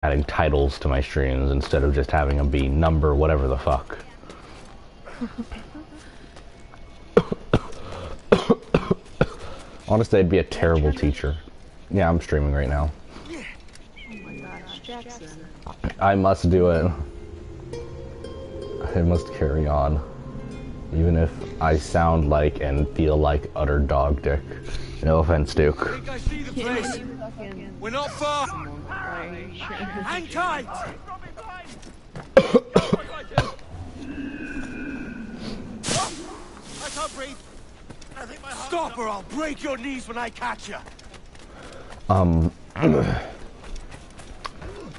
adding titles to my streams instead of just having them be number whatever the fuck. Honestly, I'd be a terrible teacher. Yeah, I'm streaming right now. Oh my gosh, Jackson. I must do it. I must carry on. Even if I sound like and feel like utter dog dick. No offense, Duke. I think I see the place. We're not far. Hang tight. I can't breathe. Stop or I'll break your knees when I catch you.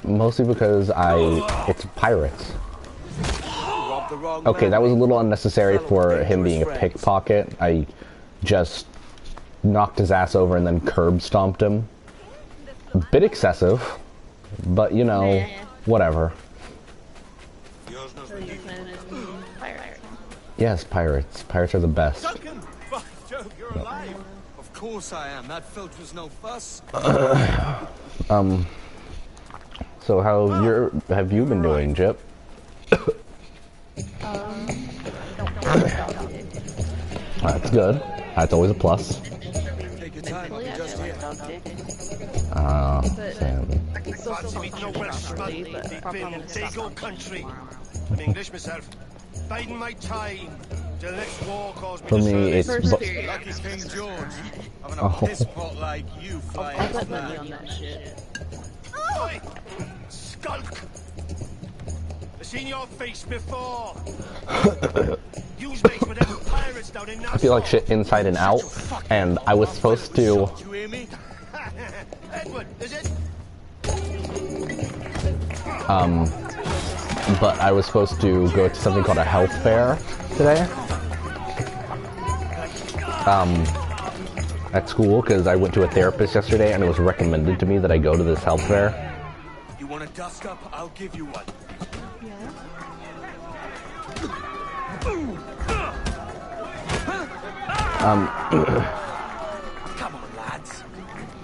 Mostly because it's pirates. Okay, that was a little unnecessary for him being a pickpocket. I just knocked his ass over and then curb stomped him. A bit excessive, but you know, whatever. Yes, pirates. Pirates are the best. You're alive. Of course I am. That filch was no fuss. So have you been doing, Jip? That's good. That's always a plus. Take your time. I'm just here. I'm English myself. Biding my time. Till next war calls me For me, it's Lucky King George. Having a piss pot like you flying off that. Oi! Skulk! I've seen your face before. Use mates with them pirates down in Nassau. I feel like shit inside and out, and I was supposed to. You hear me? Edward, is it? But I was supposed to go to something called a health fair today. At school, because I went to a therapist yesterday, and it was recommended to me that I go to this health fair. You want a dust up? I'll give you one. Come on, lads.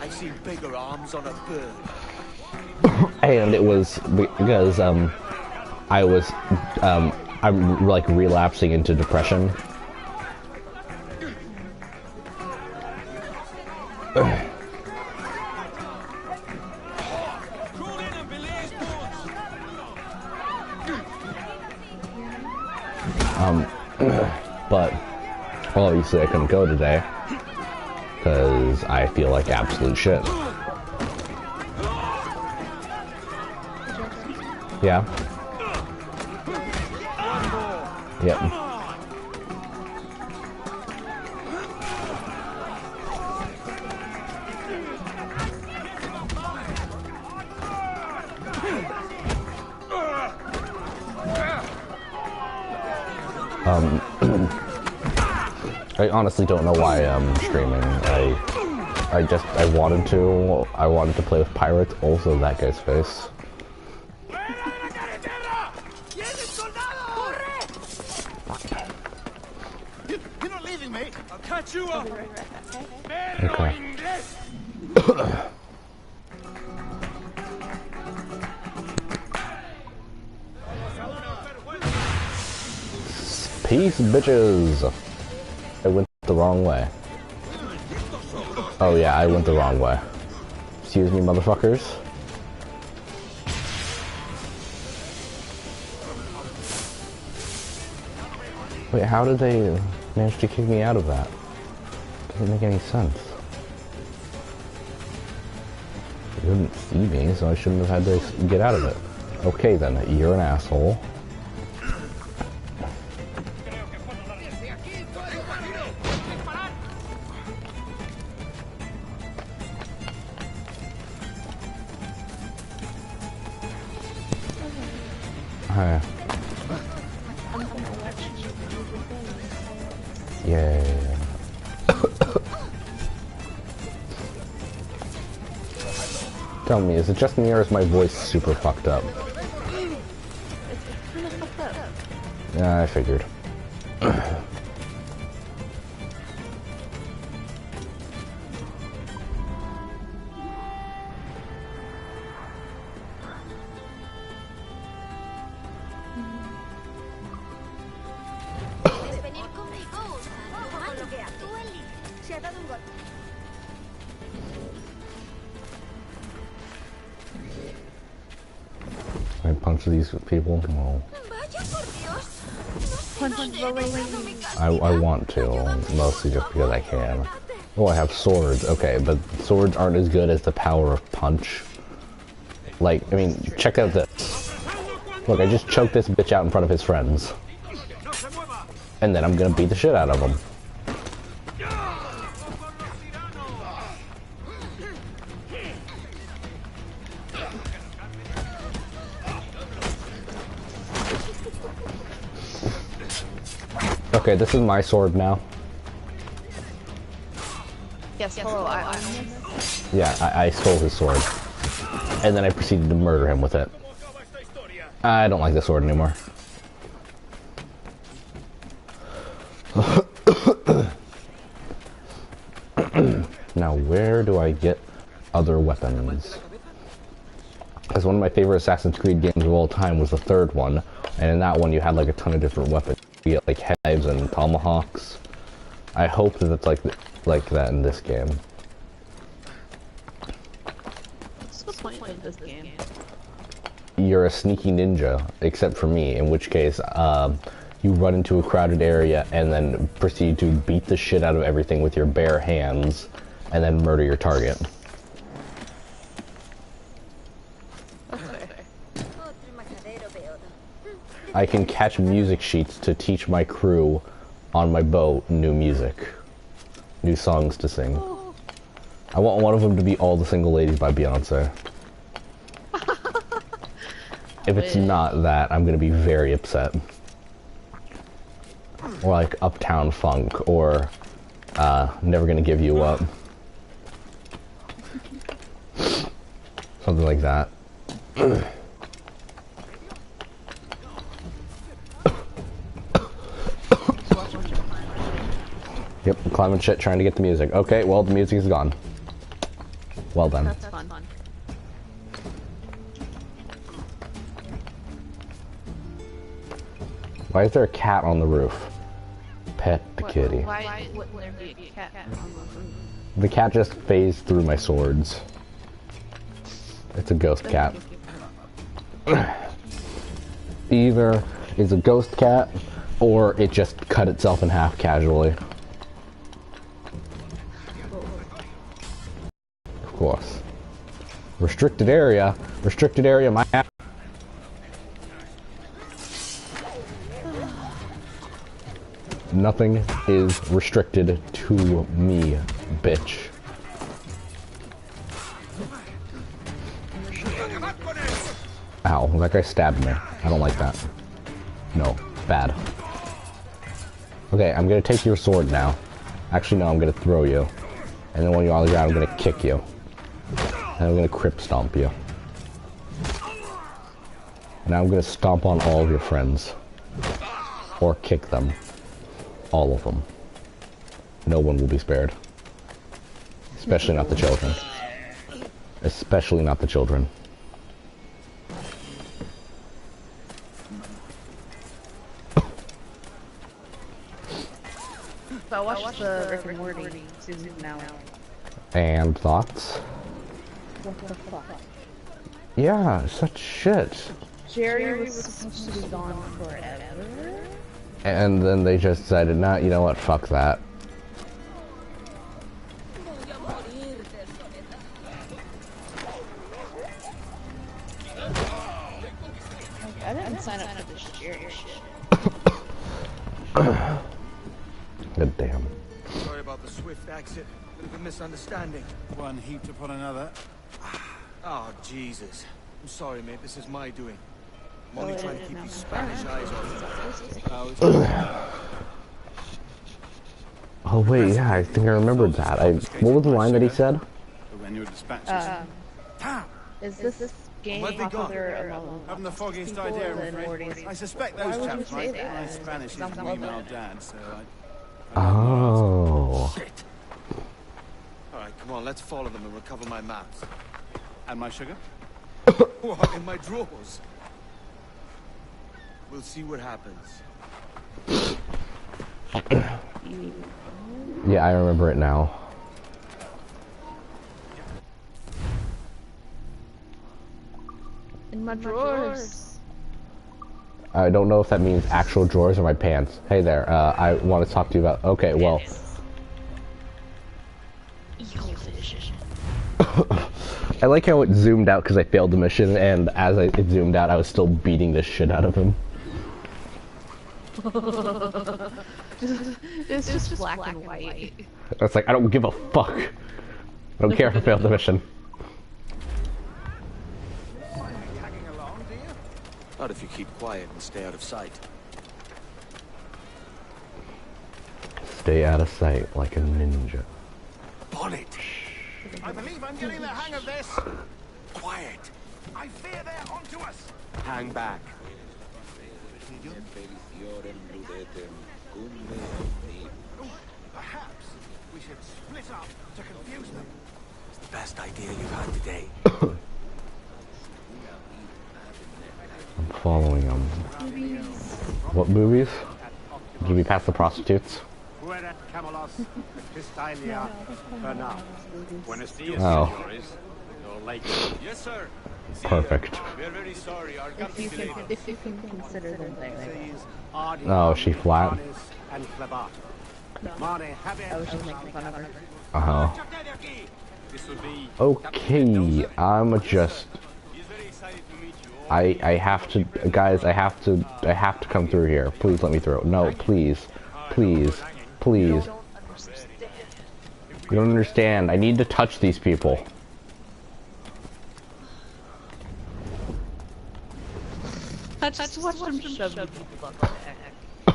I've seen bigger arms on a bird. And it was because I'm like relapsing into depression. But obviously I couldn't go today because I feel like absolute shit. Yeah. Yep. I honestly don't know why I'm streaming. I wanted to play with pirates. Also, that guy's face. You're not leaving me. I'll catch you up. Okay. Peace, bitches. I went the wrong way. Oh yeah, I went the wrong way. Excuse me, motherfuckers. Wait, how did they manage to kick me out of that? Doesn't make any sense. They didn't see me, so I shouldn't have had to get out of it. Okay then, you're an asshole. Hi. Yeah. Tell me, is it just me or is my voice super fucked up? Yeah, I figured. I punch these people? No. Punch the lady. I want to, mostly just because I can. Oh, I have swords. Okay, but swords aren't as good as the power of punch. Like, I mean, check out this. Look, I just choked this bitch out in front of his friends. And then I'm gonna beat the shit out of him. Okay, this is my sword now. Yes, hello, I own this. Yeah, I stole his sword. And then I proceeded to murder him with it. I don't like the sword anymore. Now, where do I get other weapons? Because one of my favorite Assassin's Creed games of all time was the third one. And in that one, you had like a ton of different weapons. You get like knives and tomahawks. I hope that it's like that in this game. What's the point of this game? You're a sneaky ninja, except for me, in which case, you run into a crowded area and then proceed to beat the shit out of everything with your bare hands, and then murder your target. I can catch music sheets to teach my crew on my boat new music. New songs to sing. I want one of them to be All the Single Ladies by Beyonce. If it's not that, I'm gonna be very upset. Or like Uptown Funk, or Never Gonna Give You Up. Something like that. Yep, climbing shit, trying to get the music. Okay, well, the music is gone. Well done. That's fun. Why is there a cat on the roof? Pet the kitty. Why wouldn't there be a cat on the roof? The cat just phased through my swords. It's a ghost cat. Either it's a ghost cat, or it just cut itself in half casually. Of course. Restricted area, my ass. Nothing is restricted to me, bitch. Ow, that guy stabbed me. I don't like that. No, bad. Okay, I'm gonna take your sword now. Actually, no, I'm gonna throw you. And then when you're on the ground, I'm gonna kick you. And I'm gonna crip stomp you. And I'm gonna stomp on all of your friends. Or kick them. All of them. No one will be spared. Especially not the children. Especially not the children. So I watched the Rick and Morty season now. And thoughts? What the fuck? Yeah, such shit. Jerry was supposed to be gone forever? And then they just decided, nah, you know what, fuck that. I didn't sign up for this Jerry shit. God damn. Sorry about the swift exit. Bit of a misunderstanding. One heaped upon another. Oh, Jesus. I'm sorry, mate. This is my doing. I'm only trying to keep these Spanish eyes on you. Oh wait, yeah, I think I remembered that. What was the line that he said? When you were dispatches. Is this game popular among Haven't the foggiest idea, I'm afraid. I suspect those Why would chaps you might say that? my Spanish is female dad, so Oh. Shit. All right, come on. Let's follow them and recover my maps. And my sugar? What, in my drawers? We'll see what happens. Yeah, I remember it now. In my drawers. I don't know if that means actual drawers or my pants. Hey there, I want to talk to you about... Okay, well... I like how it zoomed out because I failed the mission, and as it zoomed out, I was still beating the shit out of him. It's just black and white. It's like, I don't give a fuck. I don't care if I failed the mission. Not if you keep quiet and stay out of sight. Stay out of sight like a ninja. Bonnet! I believe I'm getting the hang of this! Quiet! I fear they're onto us! Hang back. Perhaps we should split up to confuse them. It's the best idea you've had today. I'm following them. What movies? Did we pass the prostitutes? Oh. Yes, sir. Perfect. We are very sorry. Our If you can consider them there. Oh, she flat? I was just making fun of her. Uh-huh. Okay, I'm just... I have to... Guys, I have to come through here. Please let me through. No, please. Please. Please. You don't understand. I need to touch these people. Just watch them shove people up there.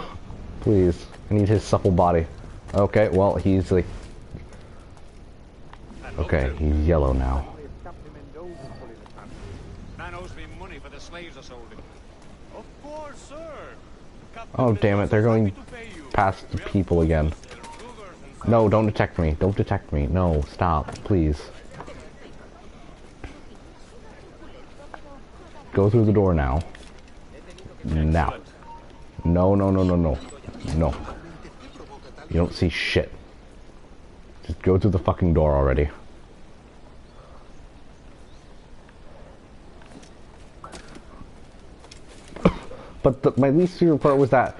Please. I need his supple body. Okay, well, he's like... Okay, he's yellow now. Man owes me money for the slaves I sold him. Of course, sir. Oh, damn it, they're going past the people again. No, don't detect me. Don't detect me. No, stop, please. Go through the door now. Now. No, no, no, no, no. No. You don't see shit. Just go through the fucking door already. But my least favorite part was that,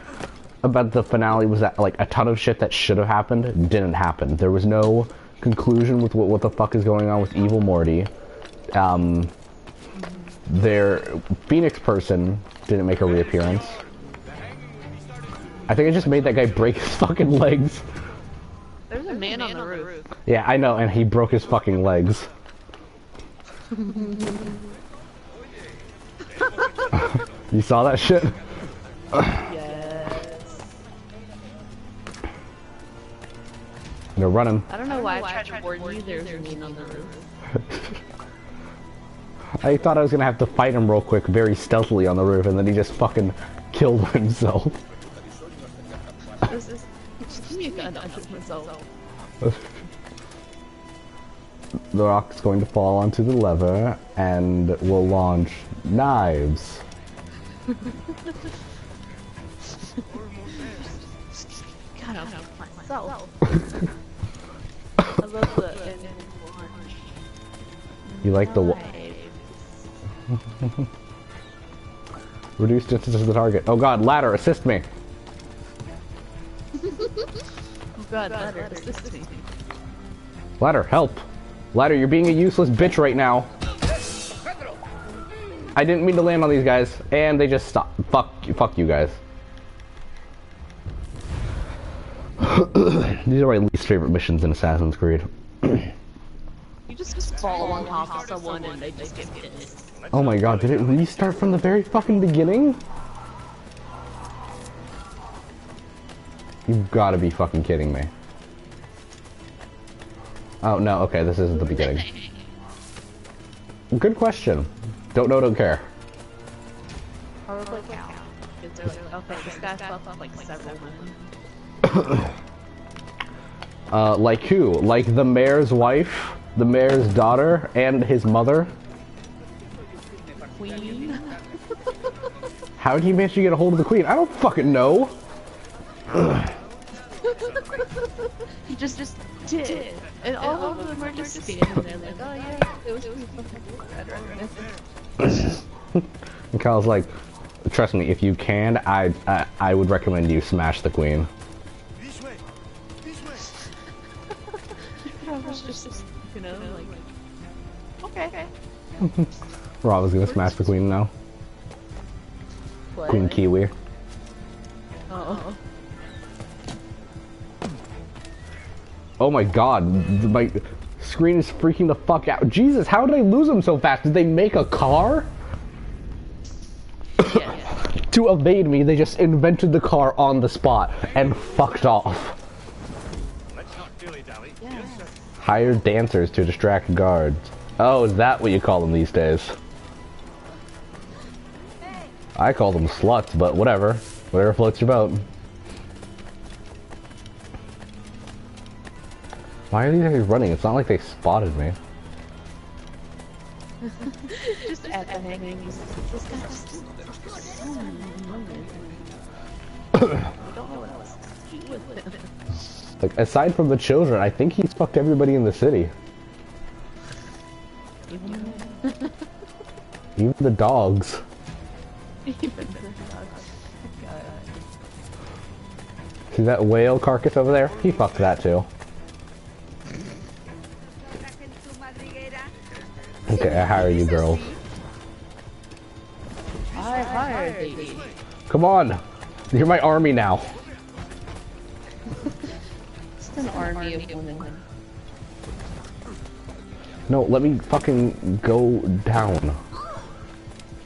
about the finale, was that, like, a ton of shit that should have happened didn't happen. There was no conclusion with what the fuck is going on with Evil Morty. Their Phoenix person didn't make a reappearance. I think I just made that guy break his fucking legs. There's a man on the roof. Yeah, I know, and he broke his fucking legs. You saw that shit? Yes. They're running. I don't know why I tried to warn you there's a man on the roof. I thought I was gonna have to fight him real quick, very stealthily on the roof, and then he just fucking killed himself. Just give me a gun, I'll shoot myself. The rock's going to fall onto the lever, and will launch knives. God, I'll help myself. I love the ending launch. You like the reduce distance to the target. Oh god, ladder, assist me. Oh god, ladder, assist me. Ladder, help. Ladder, you're being a useless bitch right now. I didn't mean to land on these guys, and they just stopped. Fuck you guys. These are my least favorite missions in Assassin's Creed. You just fall on top of someone and they just get pissed. Oh my god, did it restart from the very fucking beginning? You've gotta be fucking kidding me. Oh no, okay, this isn't the beginning. Good question. Don't know, don't care. Probably count. Okay, this guy fucked up like several women. Like who? Like the mayor's wife, the mayor's daughter, and his mother? Queen? How did he manage to get a hold of the queen? I don't fucking know. He just did. And all of them are just standing there like, oh yeah, it was And Kyle's like, trust me, if you can, I would recommend you smash the queen. This way. This way. I was just, you know, like, okay. Rob is gonna smash the queen now. What? Queen Kiwi. Oh. Oh my god, my screen is freaking the fuck out. Jesus, how did I lose them so fast? Did they make a car? Yeah. To evade me, they just invented the car on the spot and fucked off. Let's not dilly-dally. Yeah. Hire dancers to distract guards. Oh, is that what you call them these days? I call them sluts, but whatever. Whatever floats your boat. Why are these guys running? It's not like they spotted me. Just at the hanging. This guy just so I don't know what else to do with him. Like, aside from the children, I think he's fucked everybody in the city. Even the dogs. See that whale carcass over there? He fucked that too. Okay, I hire you girls. I hired thee. Come on! You're my army now. Just an army of women. No, let me fucking go down.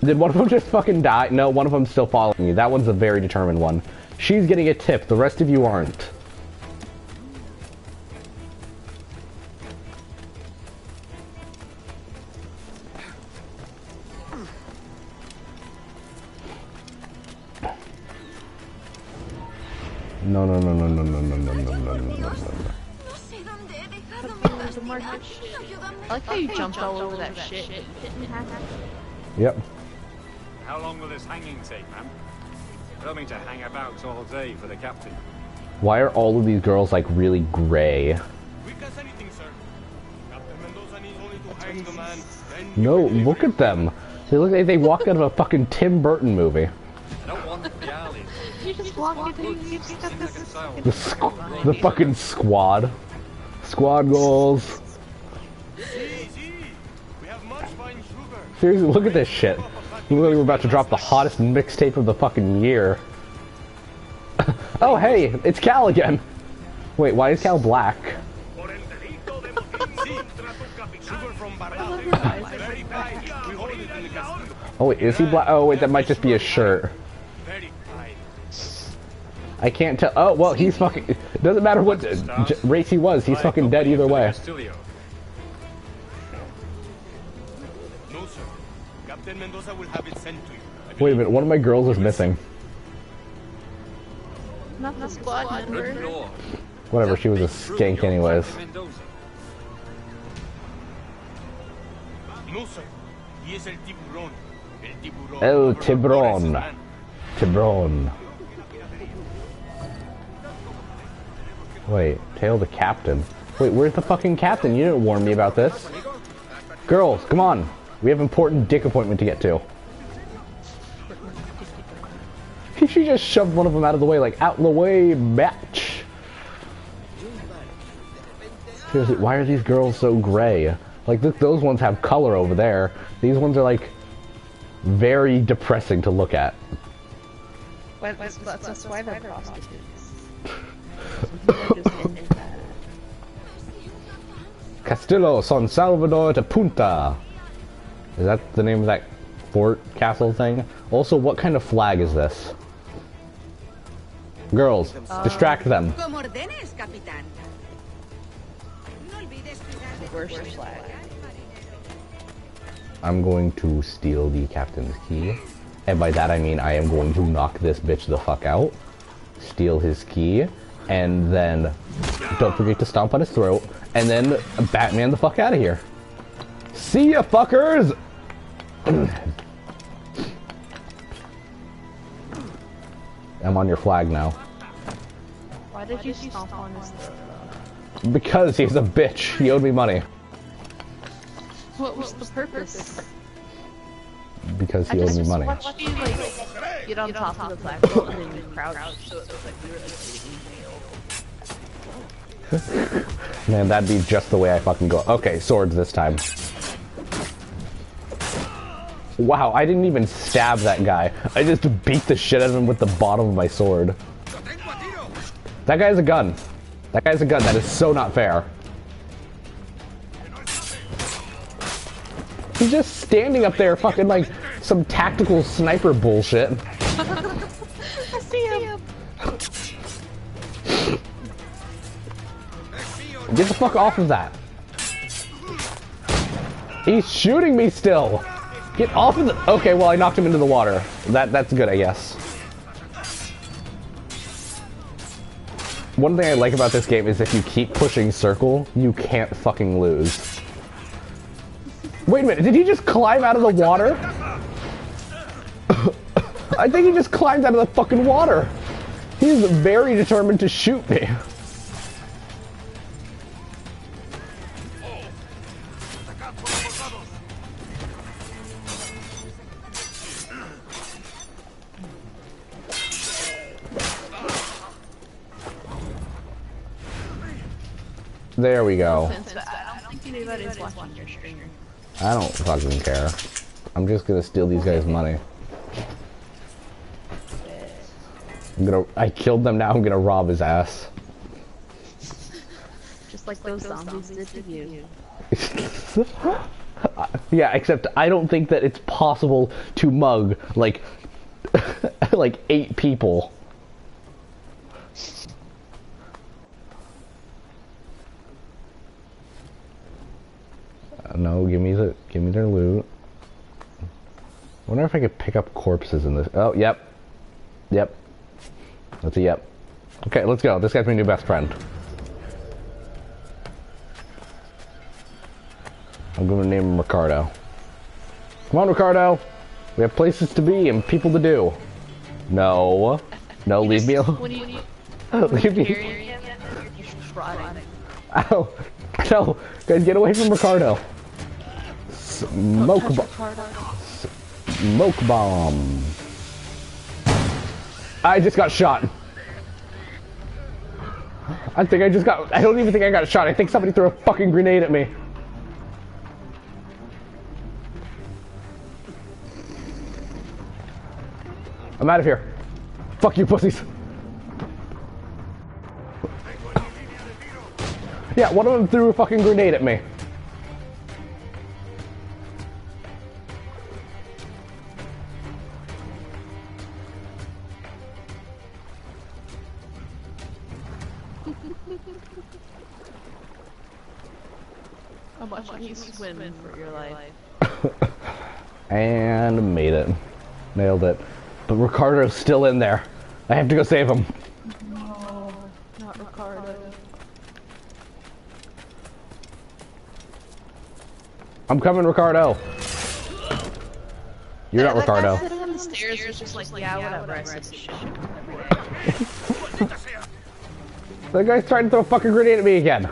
Did one of them just fucking die? No, one of them's still following me. That one's a very determined one. She's getting a tip, the rest of you aren't. No. I like how you jumped all over that shit. Yep. How long will this hanging take, man? I don't mean to hang about all day for the captain. Why are all of these girls like really gray? Quick as anything, sir. Captain Mendoza needs only to hang the man. Then No, look at them. They look like they walked out of a fucking Tim Burton movie. I don't want the alleys. You just walk into you just got this The fucking squad. Squad goals. see. We have much fine sugar. Seriously, look at this shit. Look like we're about to drop the hottest mixtape of the fucking year. Oh hey, it's Cal again. Wait, why is Cal black? Sugar from Barral. Very fine. We hold it in the castillo. Oh wait, is he black? Oh wait, that might just be a shirt. Very fine. I can't tell. Oh well, he's fucking. It doesn't matter what race he was. He's fucking dead either way. No, sir. Captain Mendoza will have it sent to you. Wait a minute, one of my girls is missing. Not the squad member. Whatever, she was a skank anyways. No, sir. He is el tiburón. El tiburón. Tiburón. Wait, Tail the captain. Wait, where's the fucking captain? You didn't warn me about this. Girls, come on. We have important dick appointment to get to. She just shoved one of them out of the way, like, out the way, bitch. Seriously, why are these girls so gray? Like, those ones have color over there. These ones are, like, very depressing to look at. That's why they're prostitutes. Castillo San Salvador de Punta. Is that the name of that fort castle thing? Also, what kind of flag is this? Girls, distract them. Where's the flag? I'm going to steal the captain's key. And by that I mean I am going to knock this bitch the fuck out. Steal his key. And then don't forget to stomp on his throat. And then Batman the fuck out of here. See ya, fuckers! I'm on your flag now. Why did you stomp on his throat though? Because he's a bitch. He owed me money. What was the purpose? Because he owed me money. Watched you like get on top of the platform and then crouch, so it was like we were like getting nailed. Man, that'd be just the way I fucking go. Okay, swords this time. Wow, I didn't even stab that guy. I just beat the shit out of him with the bottom of my sword. That guy's a gun. That guy's a gun. That is so not fair. He's just standing up there fucking like some tactical sniper bullshit. I see him. Get the fuck off of that. He's shooting me still. Get off of the... Okay, well I knocked him into the water. That's good, I guess. One thing I like about this game is if you keep pushing circle, you can't fucking lose. Wait a minute, did he just climb out of the water? I think he just climbed out of the fucking water. He's very determined to shoot me. There we go. I don't think anybody's watching your stream. I don't fucking care. I'm just gonna steal these guys' money. I killed them, now I'm gonna rob his ass. Just like those zombies did to you. Yeah, except I don't think that it's possible to mug, like, like 8 people. No, give me their loot. I wonder if I could pick up corpses in this. Oh, yep. Yep. That's a yep. Okay, let's go. This guy's my new best friend. I'm gonna name him Ricardo. Come on, Ricardo! We have places to be and people to do. No. No, leave me alone. Leave me. Ow. No. Guys, get away from Ricardo. Smoke bomb. Smoke bomb. I just got shot. I don't even think I got shot. I think somebody threw a fucking grenade at me. I'm out of here. Fuck you, pussies. Yeah, one of them threw a fucking grenade at me. I'm watching you swim for your life. And made it. Nailed it. But Ricardo's still in there. I have to go save him. No, not Ricardo. I'm coming, Ricardo. You're not Ricardo. That guy sitting on the stairs was just like, yeah, whatever, I said shit. That guy's trying to throw a fucking grenade at me again.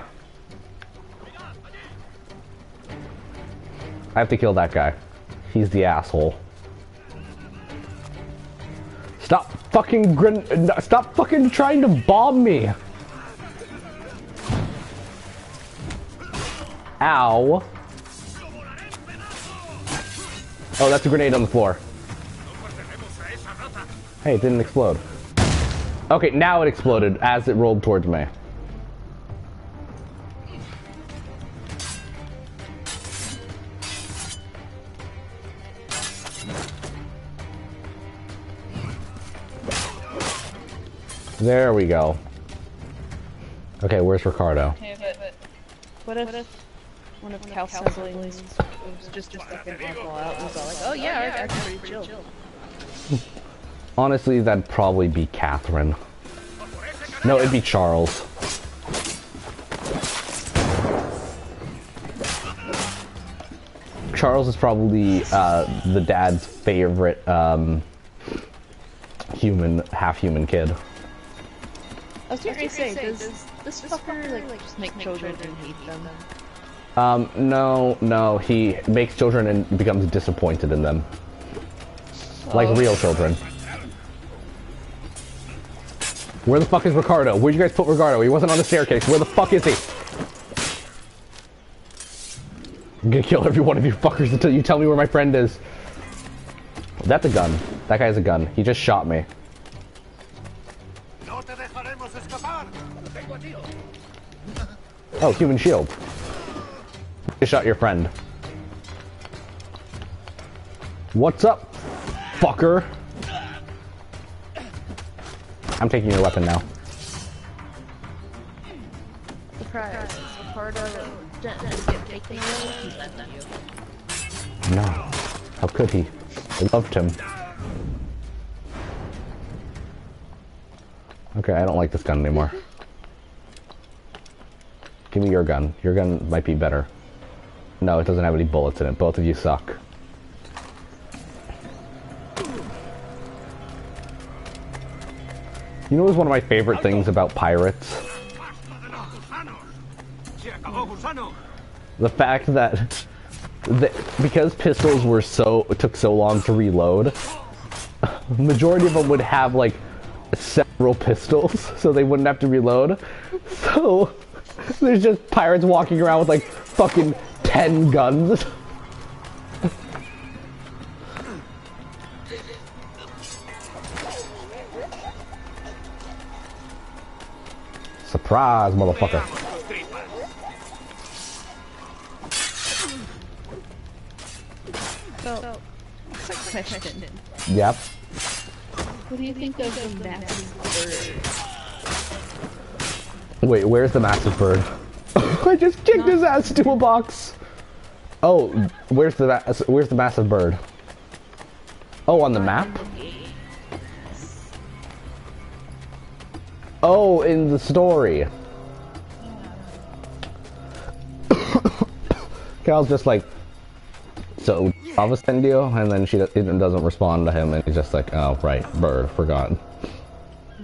I have to kill that guy. He's the asshole. Stop fucking stop fucking trying to bomb me. Ow. Oh, that's a grenade on the floor. Hey, it didn't explode. Okay, now it exploded as it rolled towards me. There we go. Okay, where's Ricardo? Okay, but what if one of Cal's siblings was just fucking awful out and was all like, oh yeah, our guy's pretty chill. Honestly, that'd probably be Catherine. No, it'd be Charles. Charles is probably the dad's favorite half-human kid. I was going to say, does this fucker like just make children and hate them? No, he makes children and becomes disappointed in them. Like real children. Where the fuck is Ricardo? Where'd you guys put Ricardo? He wasn't on the staircase. Where the fuck is he? I'm gonna kill every one of you fuckers until you tell me where my friend is. That's a gun. That guy has a gun. He just shot me. Oh, human shield. You shot your friend. What's up, fucker? I'm taking your weapon now. Surprise. Ricardo didn't get taken away. He left you. No. How could he? I loved him. Okay, I don't like this gun anymore. Give me your gun. Your gun might be better. No, it doesn't have any bullets in it. Both of you suck. You know what's one of my favorite things about pirates? The fact that because pistols were took so long to reload, the majority of them would have like several pistols, so they wouldn't have to reload. So there's just pirates walking around with like fucking 10 guns. Surprise, motherfucker. So, quick question. Yep. What do you think of the massive bird? Wait, where's the massive bird? I just kicked his ass to a box. Oh, where's the massive bird? Oh, on the map? Oh, in the story. Cal's just like, so I'll send you, and then she doesn't respond to him, and he's just like, oh right, bird, forgot.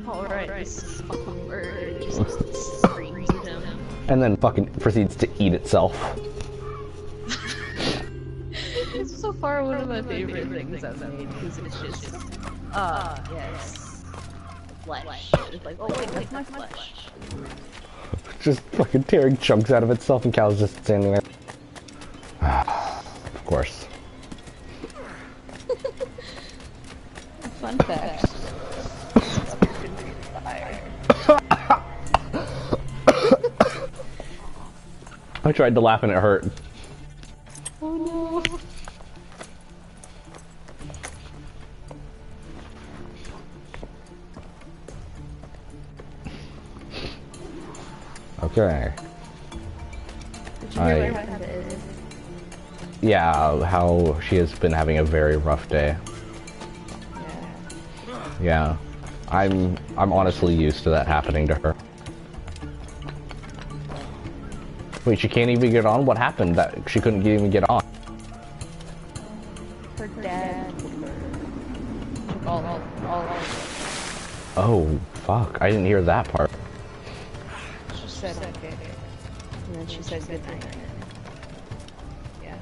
Alright, this fucking bird just screams at him. And then fucking proceeds to eat itself. It's so far one of my favorite things I've made, because it's just, yes, flesh. It's like, oh wait, that's my flesh. Just fucking tearing chunks out of itself, and Cal's just standing there. Of course. Fun fact. I tried to laugh and it hurt. Oh no. Okay. Did you hear what happened to Izzy? Yeah, how she has been having a very rough day. Yeah. I'm honestly used to that happening to her. Wait, she can't even get on? What happened that she couldn't even get on? Her dad took all. Oh, fuck. I didn't hear that part. She said okay. And then she said good night. Yeah.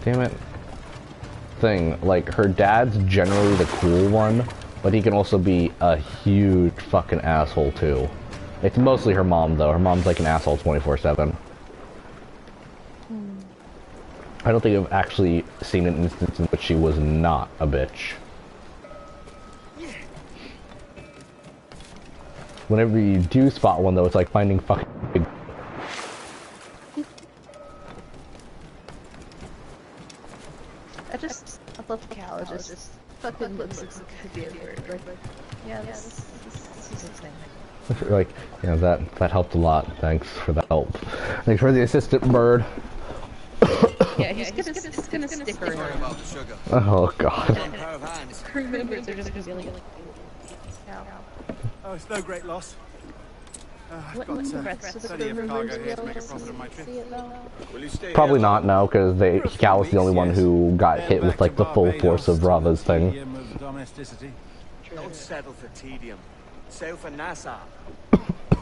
Damn it. Thing, like, her dad's generally the cool one, but he can also be a huge fucking asshole too. It's mostly her mom though. Her mom's like an asshole 24/7. I don't think I've actually seen an instance in which she was not a bitch. Whenever you do spot one though, it's like finding fucking big. I love the cow, it just fucking looks like it could be a bird. Like, yeah, this is a thing. Like, you know, that helped a lot. Thanks for the help. Thanks for the assistant bird. Yeah, he's gonna stick around. Oh god. Crew members are just gonna be like, Oh, it's no great loss. I've what's the got rest of the plenty crew of members cargo be here to able make a to profit on my trip. see it though? Probably not, no, because Cal was the only one who got hit with like the full force of Rava's thing. Domesticity. Don't settle for tedium. Sail for NASA.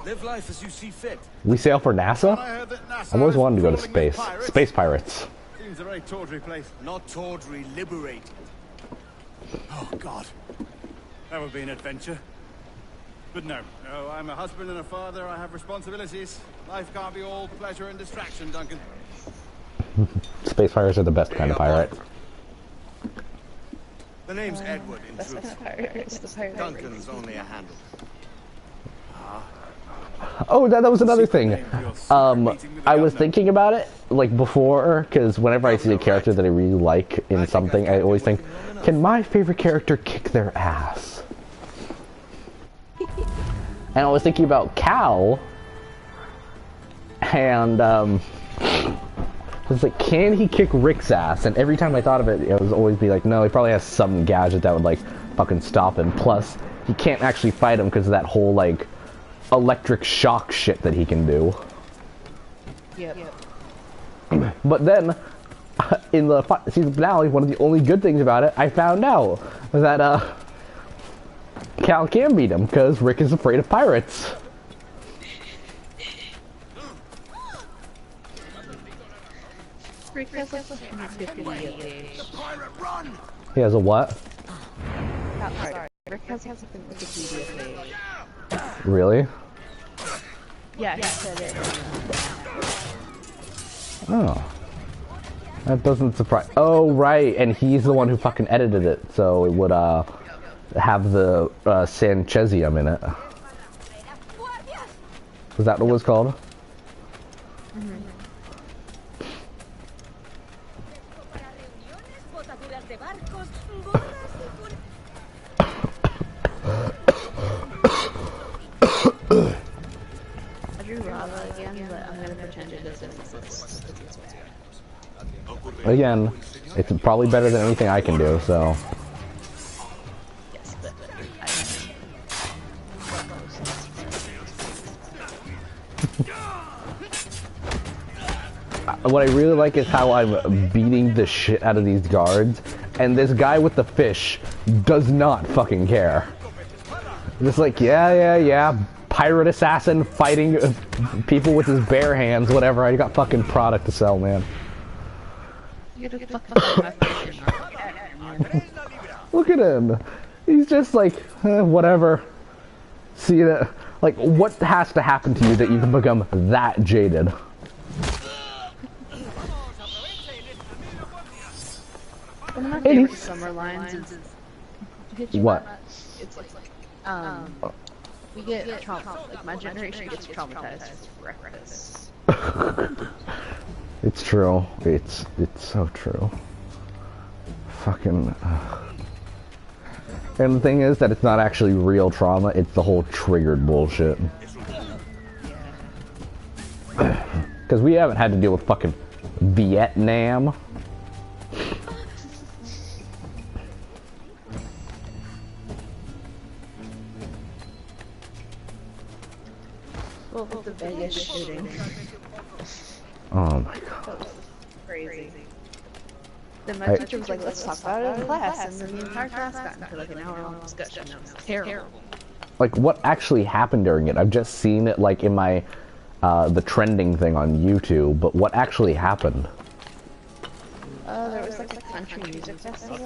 Live life as you see fit. We sail for NASA? I heard that NASA I've always is wanted to go to crawling with space. pirates. Space pirates. Seems a very tawdry place. Not tawdry, liberated. Oh, God. That would be an adventure. But no, I'm a husband and a father. I have responsibilities. Life can't be all pleasure and distraction, Duncan. Space pirates are the best kind of pirate. The name's Edward, in That's truth. the pirate. It's the pirate. Duncan's only a handle. Oh, that was another thing. I was thinking about it, like, before, because whenever I see a character that I really like in something, I always think, can my favorite character kick their ass? And I was thinking about Cal, and, it's like, can he kick Rick's ass? And every time I thought of it, it was always be like, no, he probably has some gadget that would, like, fucking stop him. Plus, he can't actually fight him because of that whole, like, electric shock shit that he can do. Yep. But then, in the season finale, one of the only good things about it, I found out that, Cal can beat him, because Rick is afraid of pirates. Rick has like 150 age. He has a what? Sorry. Rick has like a Wikipedia page. Really? Yeah, he said it. Oh. That doesn't surprise- Oh, right, and he's the one who fucking edited it, so it would, have the, Sanchezium in it. Was that what it was called? I drew lava again, but I'm gonna pretend it doesn't exist. Again, it's probably better than anything I can do, so... Yes, but What I really like is how I'm beating the shit out of these guards, and this guy with the fish does not fucking care. Just like, yeah, pirate assassin fighting people with his bare hands, whatever, I got fucking product to sell, man. you gotta fucking my fish. Look at him! He's just like, whatever. See that? Like, what has to happen to you that you can become that jaded? One of my favorite summer lines is What? It's like, we get traumatized. Like my generation gets traumatized for breakfast. It's true. It's so true. Fucking. And the thing is that it's not actually real trauma. It's the whole triggered bullshit. Because we haven't had to deal with fucking Vietnam. Well, with the Vegas shooting. Oh my god. That was crazy. Then my teacher was like, let's talk about it in class, and then the entire class got into like an hour-long discussion. It was terrible. Like, what actually happened during it? I've just seen it, like, in my, the trending thing on YouTube, but what actually happened? There was like a country music festival,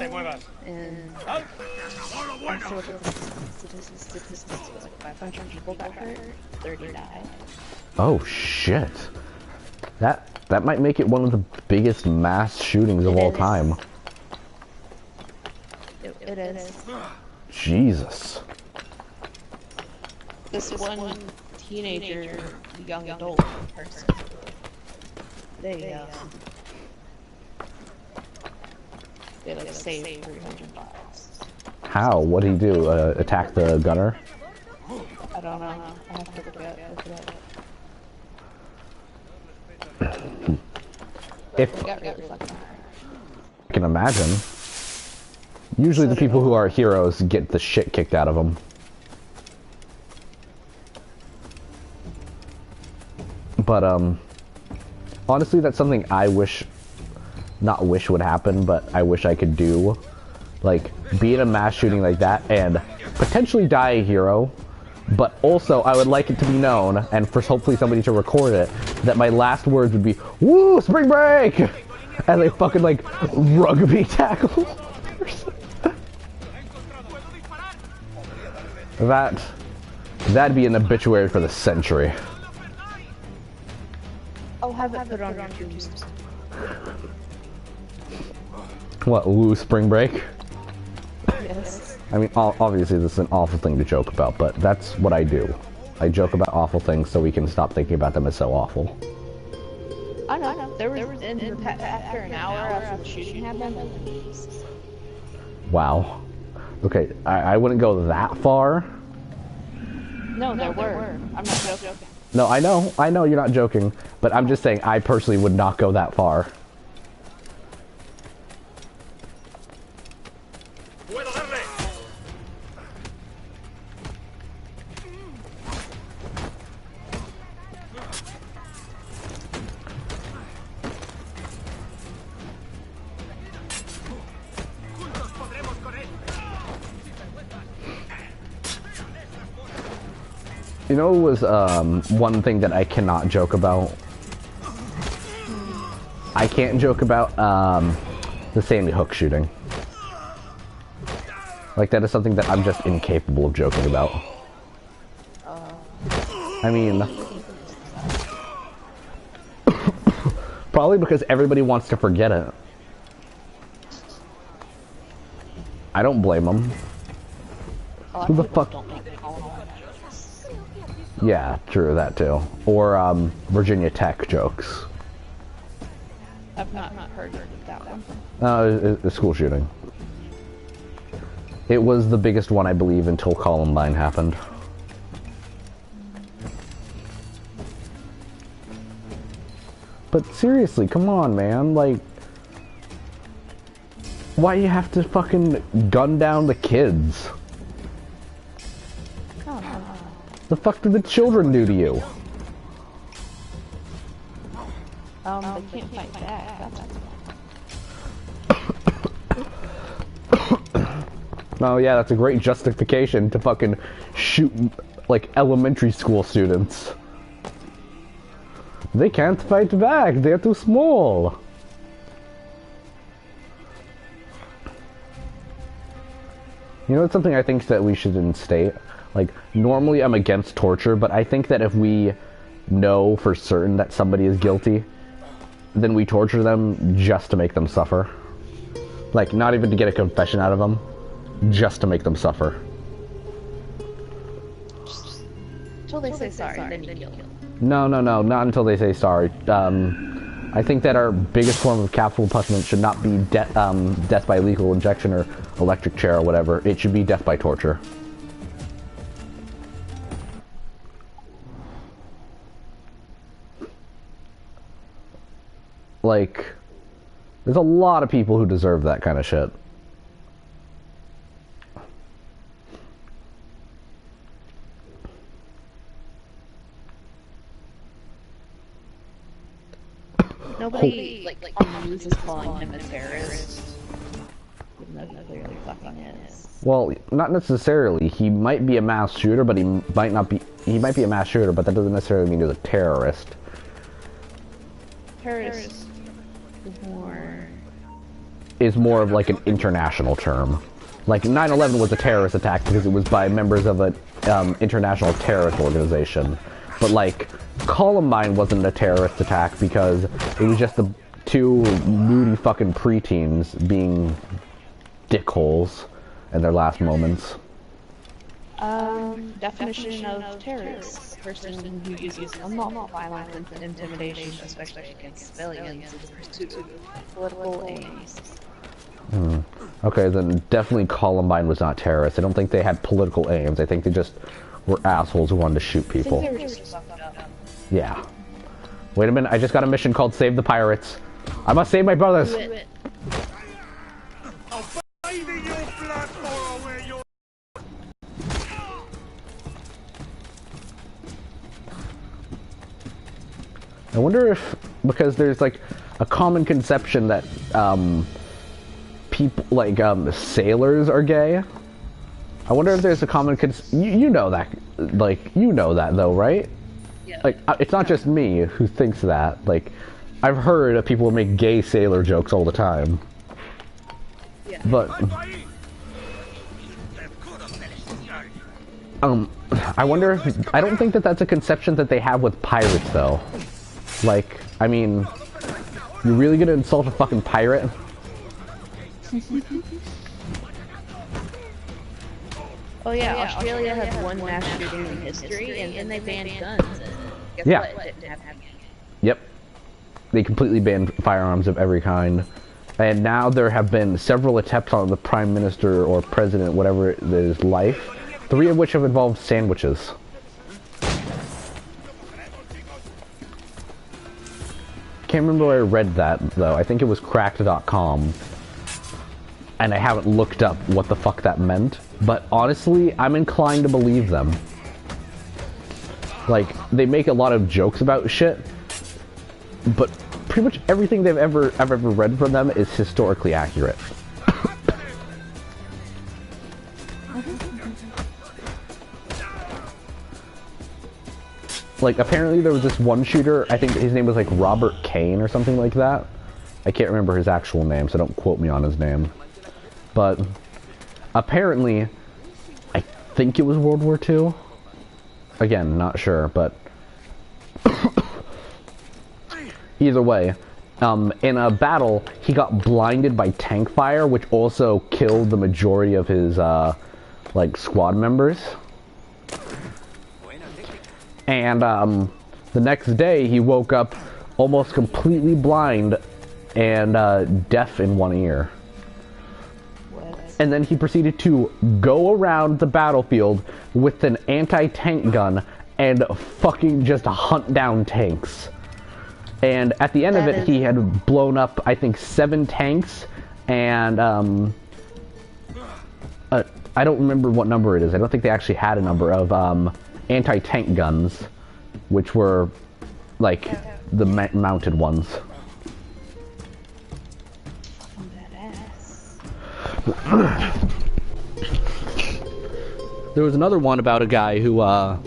and also with the statistics was like 500 people got hurt, 30 died. Oh shit. That might make it one of the biggest mass shootings of all time. It is. Jesus. This one teenager, young adult person, they like saved 300 lives. How? What did he do? Attack the gunner? I don't know. I have to look it up. If It got really fucking hard. I can imagine. Usually the people who are heroes get the shit kicked out of them. But, honestly, that's something I wish, not wish would happen, but I wish I could do. Like, be in a mass shooting like that and potentially die a hero, But also, I would like it to be known, and for hopefully somebody to record it, that my last words would be, "Woo, spring break!" As I fucking, like, rugby tackle. That'd be an obituary for the century. I'll have it put on YouTube. What, woo, spring break? Yes. I mean, obviously this is an awful thing to joke about, but that's what I do. I joke about awful things so we can stop thinking about them as so awful. I know. There was after an hour after the shooting happened. Wow. Okay, I wouldn't go that far. No, there were. I'm not joking. No, I know you're not joking, but I'm just saying I personally would not go that far. You know, it was one thing that I cannot joke about. I can't joke about the Sandy Hook shooting. Like, that is something that I'm just incapable of joking about. I mean, probably because everybody wants to forget it. I don't blame them. Who the fuck? Yeah, true, that too. Or Virginia Tech jokes. I've not heard that one. A school shooting. It was the biggest one, I believe, until Columbine happened. But seriously, come on, man. Like, why you have to fucking gun down the kids? The fuck did the children do to you? They can't fight back. Oh yeah, that's a great justification to fucking shoot, like, elementary school students. They can't fight back, they're too small. You know, it's something I think that we should instate. Like, normally I'm against torture, but I think that if we know for certain that somebody is guilty, then we torture them just to make them suffer. Like, not even to get a confession out of them, just to make them suffer. Until they say sorry, then you kill them. No, not until they say sorry. I think that our biggest form of capital punishment should not be death by lethal injection or electric chair or whatever. It should be death by torture. Like, there's a lot of people who deserve that kind of shit. Nobody, like on the news is calling him a terrorist. Even though he clearly fucking is. Well, not necessarily. He might be a mass shooter, but he might not be. He might be a mass shooter, but that doesn't necessarily mean he's a terrorist. Terrorist is more of like an international term. Like 9/11 was a terrorist attack because it was by members of an international terrorist organization. But like Columbine wasn't a terrorist attack because it was just the two moody fucking preteens being dickholes in their last moments. Definition of terrorist: person who uses unlawful violence and intimidation, especially against civilians, in pursuit of political aims. Okay, then definitely Columbine was not terrorists. I don't think they had political aims. I think they just were assholes who wanted to shoot people. I think they were just fucked up. Yeah. Wait a minute, I just got a mission called Save the Pirates. I must save my brothers! I wonder if, because there's like a common conception that people, like, sailors are gay. I wonder if there's a common you know that, like, you know that though, right? Yeah. Like, it's not just me who thinks that. Like, I've heard of people make gay sailor jokes all the time. Yeah. But I wonder if, I don't think that that's a conception that they have with pirates though. Like, I mean, you're really gonna insult a fucking pirate? Oh yeah, Australia had one mass shooting in history, and then they banned guns. And guess Yeah. what? It didn't happen again. Yep. They completely banned firearms of every kind. And now there have been several attempts on the prime minister or president, whatever it is, life. 3 of which have involved sandwiches. Can't remember where I read that, though. I think it was cracked.com. And I haven't looked up what the fuck that meant. But honestly, I'm inclined to believe them. Like, they make a lot of jokes about shit, but pretty much everything I've ever read from them is historically accurate. Like, apparently there was this one shooter, I think his name was like Robert Kane or something like that. I can't remember his actual name, so don't quote me on his name. But apparently, I think it was World War II. Again, not sure, but either way, in a battle, he got blinded by tank fire, which also killed the majority of his, like, squad members. And, the next day, he woke up almost completely blind and, deaf in one ear. And then he proceeded to go around the battlefield with an anti-tank gun and fucking just hunt down tanks. And at the end of it, he had blown up, I think, 7 tanks, and, I don't remember what number it is. I don't think they actually had a number of, anti-tank guns, which were, like, the mounted ones. There was another one about a guy who, I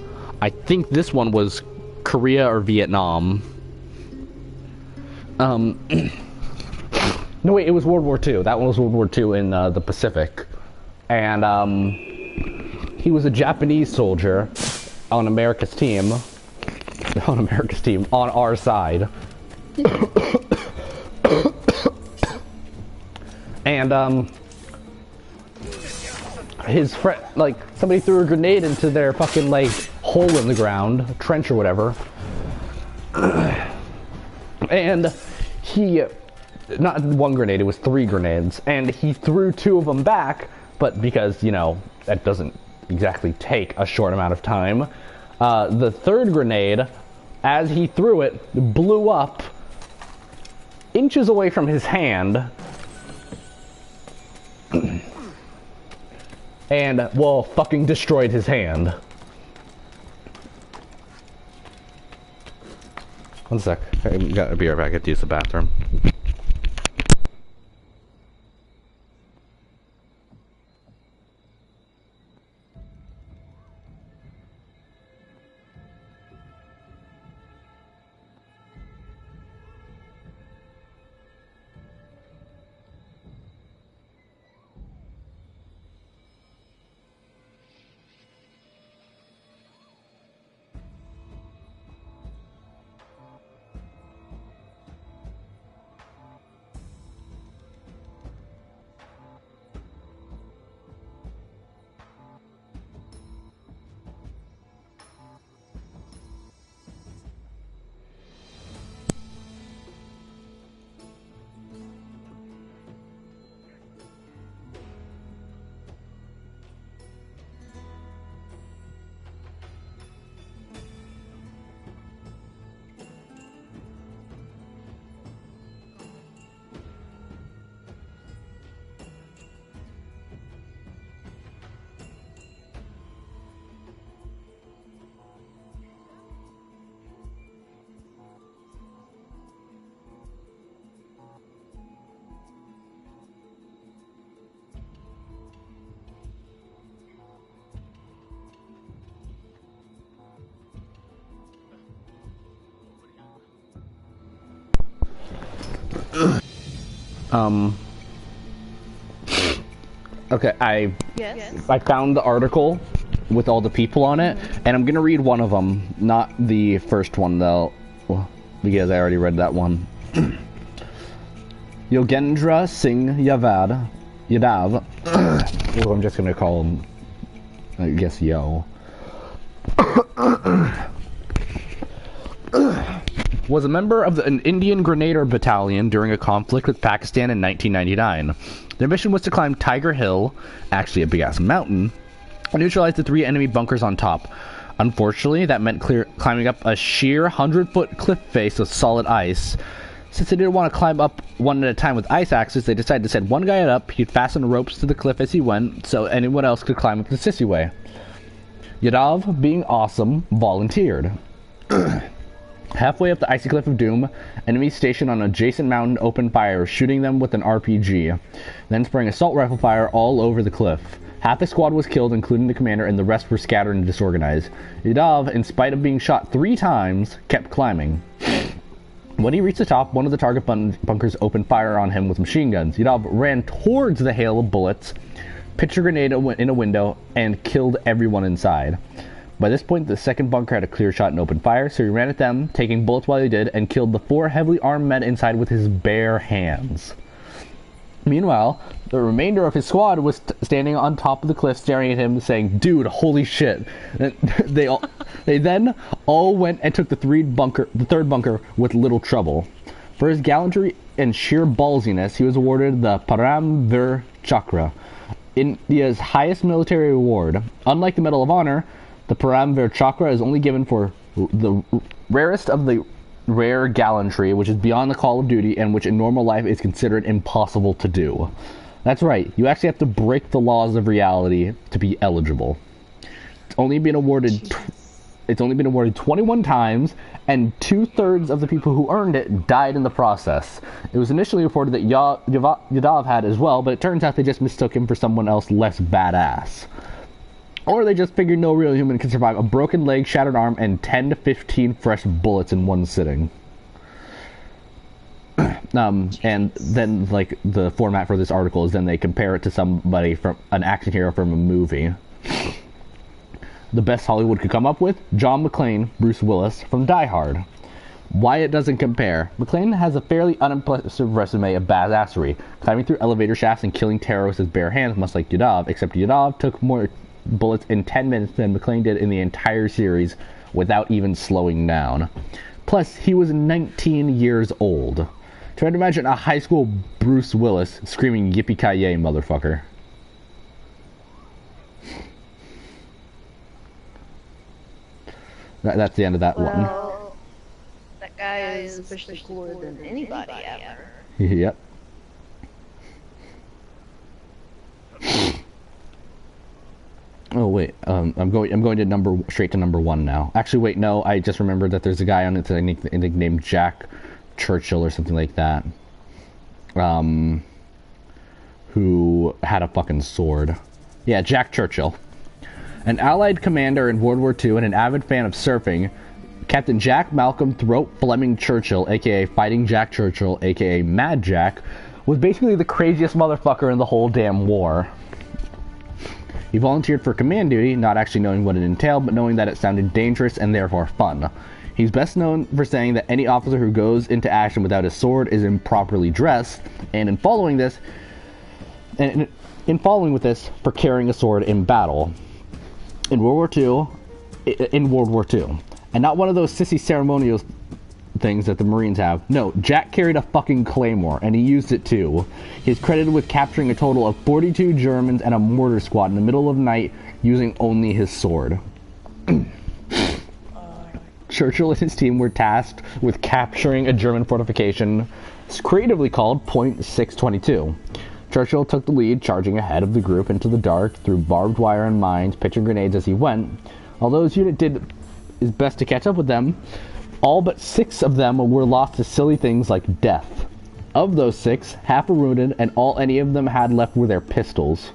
think this one was Korea or Vietnam. No wait, it was World War II. That one was World War II in, the Pacific. And, he was a Japanese soldier on America's team. On our side. And, his friend, like, somebody threw a grenade into their fucking, like, hole in the ground, trench or whatever. And he, not one grenade, it was 3 grenades, and he threw 2 of them back, but because, you know, that doesn't exactly take a short amount of time, the 3rd grenade, as he threw it, blew up inches away from his hand, and, well, fucking destroyed his hand. One sec. I gotta be right back. I have to use the bathroom. Okay, Yes. I found the article with all the people on it, and I'm gonna read one of them, not the first one though, because I already read that one. Yogendra Singh Yadav. Well, I'm just gonna call him, I guess, Yo. Was a member of an Indian Grenadier Battalion during a conflict with Pakistan in 1999. Their mission was to climb Tiger Hill, actually a big-ass mountain, and neutralize the 3 enemy bunkers on top. Unfortunately, that meant climbing up a sheer 100-foot cliff face with solid ice. Since they didn't want to climb up one at a time with ice axes, they decided to send one guy up. He'd fasten ropes to the cliff as he went, so anyone else could climb up the sissy way. Yadav, being awesome, volunteered. Halfway up the icy cliff of doom, enemies stationed on an adjacent mountain opened fire, shooting them with an RPG, then spraying assault rifle fire all over the cliff. Half the squad was killed, including the commander, and the rest were scattered and disorganized. Yadav, in spite of being shot 3 times, kept climbing. When he reached the top, one of the target bunkers opened fire on him with machine guns. Yadav ran towards the hail of bullets, pitched a grenade in a window, and killed everyone inside. By this point, the second bunker had a clear shot and opened fire, so he ran at them, taking bullets while he did, and killed the 4 heavily armed men inside with his bare hands. Meanwhile, the remainder of his squad was standing on top of the cliff staring at him, saying, "Dude, holy shit." They then all went and took the third bunker with little trouble. For his gallantry and sheer ballsiness, he was awarded the Param Vir Chakra, India's highest military award. Unlike the Medal of Honor, the Param Vir Chakra is only given for the rarest of the rare gallantry, which is beyond the call of duty and which in normal life is considered impossible to do. That's right, you actually have to break the laws of reality to be eligible. It's only been awarded 21 times, and 2/3 of the people who earned it died in the process. It was initially reported that Yadav had as well, but it turns out they just mistook him for someone else less badass. Or they just figured no real human can survive a broken leg, shattered arm, and 10 to 15 fresh bullets in one sitting. And then, like, the format for this article is then they compare it to somebody from an action hero from a movie. The best Hollywood could come up with? John McClane, Bruce Willis, from Die Hard. Why it doesn't compare? McClane has a fairly unimpressive resume of badassery, climbing through elevator shafts and killing terrorists with bare hands, much like Yadav, except Yadav took more bullets in 10 minutes than McClane did in the entire series without even slowing down. Plus, he was 19 years old. Try to imagine a high school Bruce Willis screaming "Yippee-ki-yay, motherfucker." That's the end of that one. That guy is officially cooler than anybody ever. Yep. Oh wait, I'm going to straight to number 1 now. Actually, wait, no, I just remembered that there's a guy on it that I think named Jack Churchill or something like that, who had a fucking sword. Yeah, Jack Churchill. An Allied commander in World War II and an avid fan of surfing, Captain Jack Malcolm Throat Fleming Churchill, aka Fighting Jack Churchill, aka Mad Jack, was basically the craziest motherfucker in the whole damn war. He volunteered for command duty, not actually knowing what it entailed, but knowing that it sounded dangerous and therefore fun. He's best known for saying that any officer who goes into action without his sword is improperly dressed, and in following with this, for carrying a sword in battle. In World War II. And not one of those sissy ceremonial things that the Marines have. No, Jack carried a fucking claymore, and he used it too. He's credited with capturing a total of 42 Germans and a mortar squad in the middle of the night using only his sword. Churchill and his team were tasked with capturing a German fortification, creatively called Point 622. Churchill took the lead, charging ahead of the group into the dark through barbed wire and mines, pitching grenades as he went. Although his unit did his best to catch up with them, all but 6 of them were lost to silly things like death. Of those 6, half were wounded, and all any of them had left were their pistols.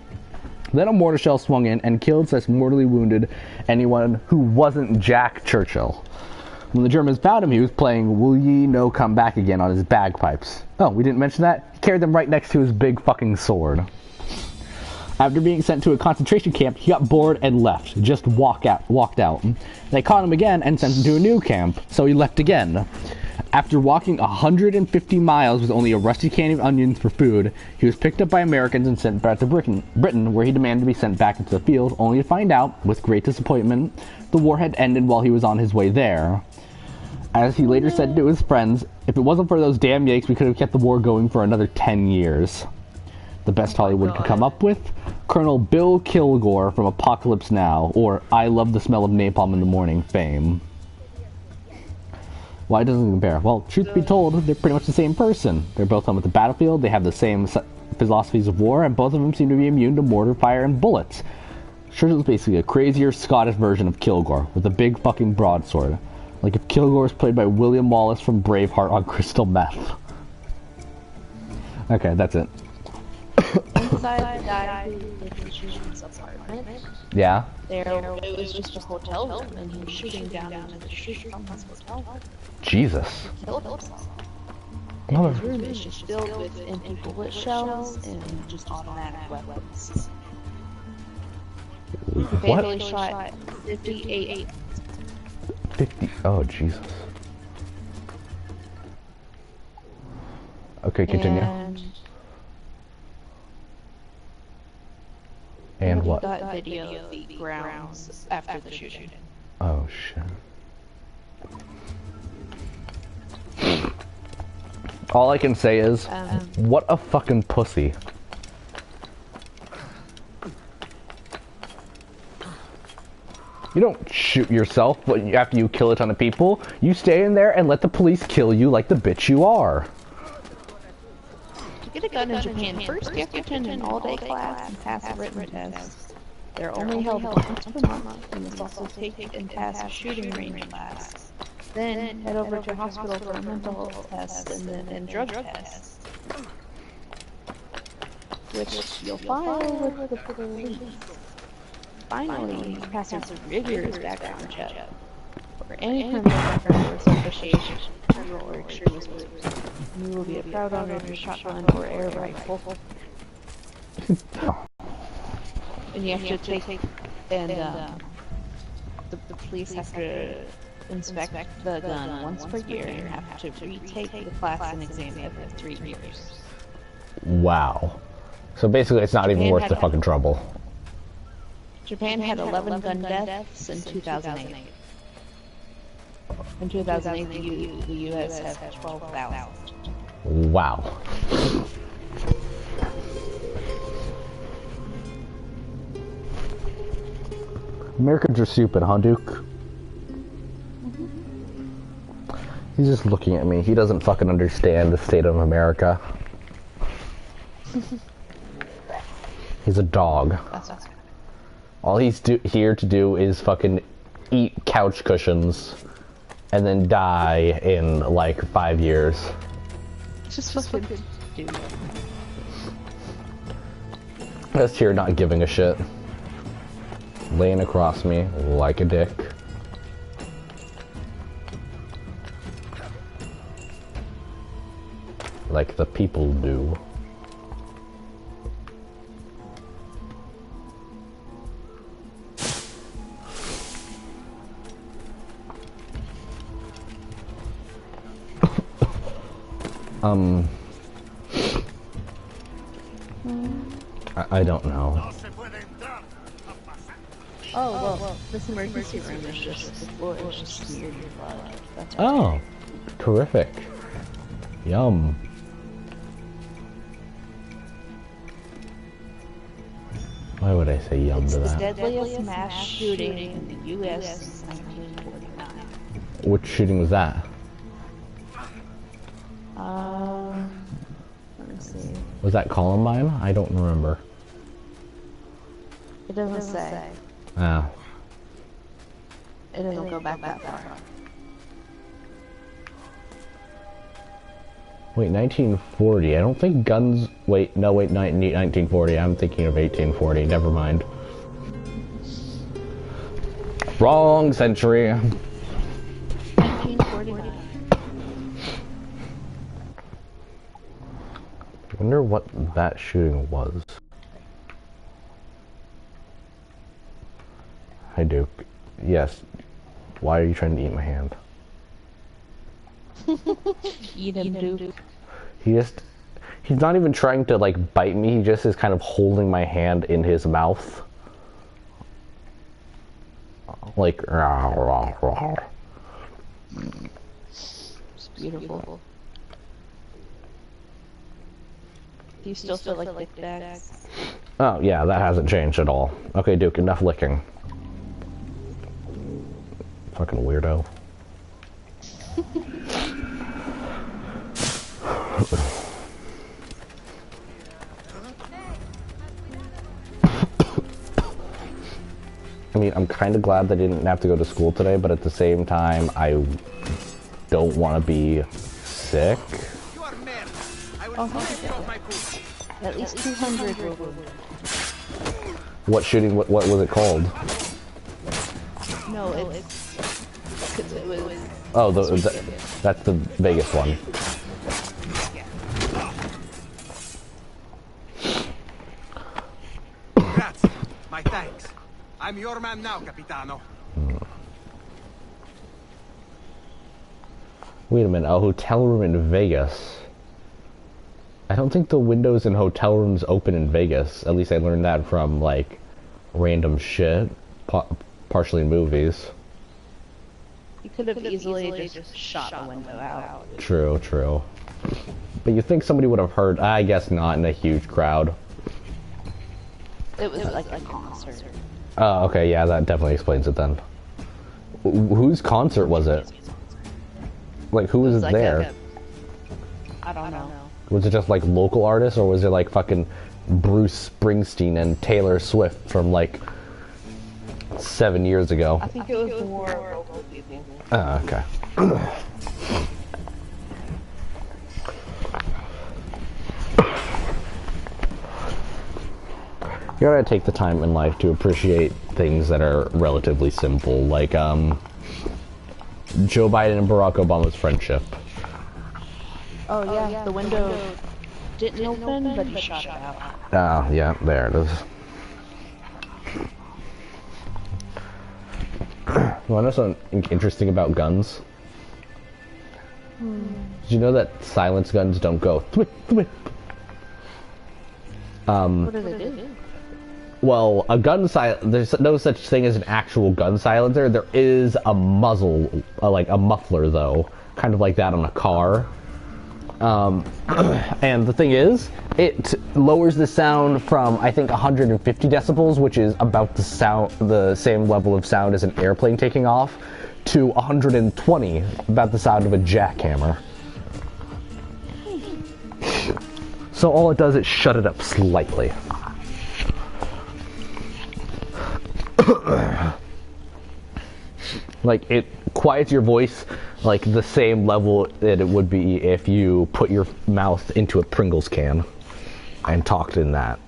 Then a mortar shell swung in and killed / mortally wounded anyone who wasn't Jack Churchill. When the Germans found him, he was playing Will Ye No Come Back Again on his bagpipes. Oh, we didn't mention that? He carried them right next to his big fucking sword. After being sent to a concentration camp, he got bored and left. Just walked out. They caught him again and sent him to a new camp, so he left again. After walking 150 miles with only a rusty can of onions for food, he was picked up by Americans and sent back to Britain, where he demanded to be sent back into the field, only to find out, with great disappointment, the war had ended while he was on his way there. As he later said to his friends, if it wasn't for those damn Yanks, we could have kept the war going for another 10 years. The best Hollywood could come up with? Colonel Bill Kilgore from Apocalypse Now, or I Love the Smell of Napalm in the Morning fame. Why doesn't it compare? Well, truth be told, they're pretty much the same person. They're both on with the battlefield, they have the same philosophies of war, and both of them seem to be immune to mortar fire and bullets. Churchill's basically a crazier Scottish version of Kilgore, with a big fucking broadsword. Like if Kilgore was played by William Wallace from Braveheart on crystal meth. Okay, that's it. Inside the guy who was shooting his apartment. Yeah? It was just a hotel room, and he was shooting down into the street from his hotel. Jesus. He killed himself. And his room is just filled with empty bullet shells and just automatic weapons. He fatally shot 58. 50. Oh, Jesus. Okay, continue. And what? We got video of the grounds after the shooting. Oh, shit. All I can say is, what a fucking pussy. You don't shoot yourself after you kill a ton of people. You stay in there and let the police kill you like the bitch you are. To get a gun in Japan, first you have to attend an all-day class and pass a written test. They're only held once per month, and must also take and pass a shooting range class. Then head over to a hospital for a mental health test and drug test, which you'll file with the police. Finally, you pass a rigorous background check for any criminal record or association, criminal or extremist groups. You will be a proud owner of your shotgun or air rifle. And you have to take, and the police have to inspect the gun once per year and have to retake the class and exam every 3 years. Wow. So basically it's not even worth the fucking trouble. Japan had 11 gun deaths in 2008. In 2008, the U.S. had 12,000. Wow. Americans are stupid, huh, Duke? He's just looking at me. He doesn't fucking understand the state of America. He's a dog. That's okay. All he's here to do is fucking eat couch cushions and then die in like 5 years. Just fucking dude. Just here not giving a shit. Laying across me like a dick. Like the people do. I don't know. Oh, well, this emergency room is just, the floor is just smeared with blood. That's right. Oh, terrific. Yum. Why would I say yum to It's the that? deadliest mass shooting in the U.S. since 1949. Which shooting was that? Let me see. Was that Columbine? I don't remember. It doesn't say. Ah. It doesn't go back that far. Wait, 1940. I don't think guns... Wait, no, wait, 1940. I'm thinking of 1840. Never mind. Wrong century. 49. I wonder what that shooting was. Hi, Duke. Yes. Why are you trying to eat my hand? Eat him, Duke. He's not even trying to, like, bite me. He just is kind of holding my hand in his mouth. Like, rah, rah, rah. It's beautiful. Do you still feel like lick bags? Oh, yeah, that hasn't changed at all. Okay, Duke, enough licking. Fucking weirdo. I mean, I'm kind of glad that I didn't have to go to school today, but at the same time, I don't want to be sick. At least 200 will be. What shooting? What was it called? No, it's because it was. Oh, that's the Vegas one. Grazie. My thanks. I'm your man now, Capitano. Wait a minute, a hotel room in Vegas. I don't think the windows in hotel rooms open in Vegas. At least I learned that from, like, random shit. Partially movies. You could have easily just shot the window out. True, true. But you think somebody would have heard? I guess not in a huge crowd. It was like a concert. Oh, okay, yeah, that definitely explains it then. Whose concert was it? Like, who was like there? I don't know. Was it just like local artists, or was it like fucking Bruce Springsteen and Taylor Swift from like 7 years ago? I think it was more local people. Oh, okay. You gotta take the time in life to appreciate things that are relatively simple, like Joe Biden and Barack Obama's friendship. Oh yeah, the window didn't open, but he shot it out. Ah, yeah, there it is. You wanna know something interesting about guns? Did you know that silence guns don't go thwip, thwip? What do they do? Well, a gun there's no such thing as an actual gun silencer. There is a muzzle, like a muffler though, kind of like that on a car. And the thing is, it lowers the sound from, I think, 150 decibels, which is about the same level of sound as an airplane taking off, to 120, about the sound of a jackhammer. So all it does is shut it up slightly. Like, it quiets your voice like the same level that it would be if you put your mouth into a Pringles can and talked in that.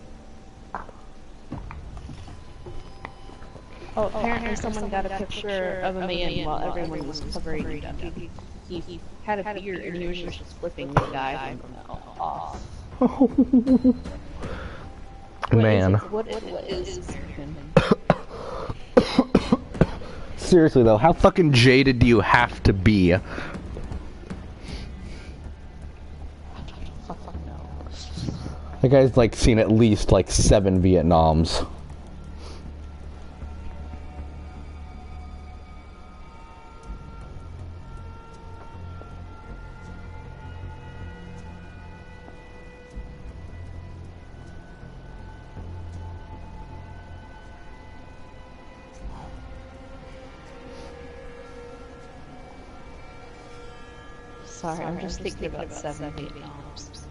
Oh, apparently someone got a picture of a man while everyone was covering it up. He had a beard and he was just flipping the guy off. Man. What is Seriously though, how fucking jaded do you have to be? That guy's like seen at least like 7 Vietnams. Sorry, I'm just thinking about 7 Vietnams.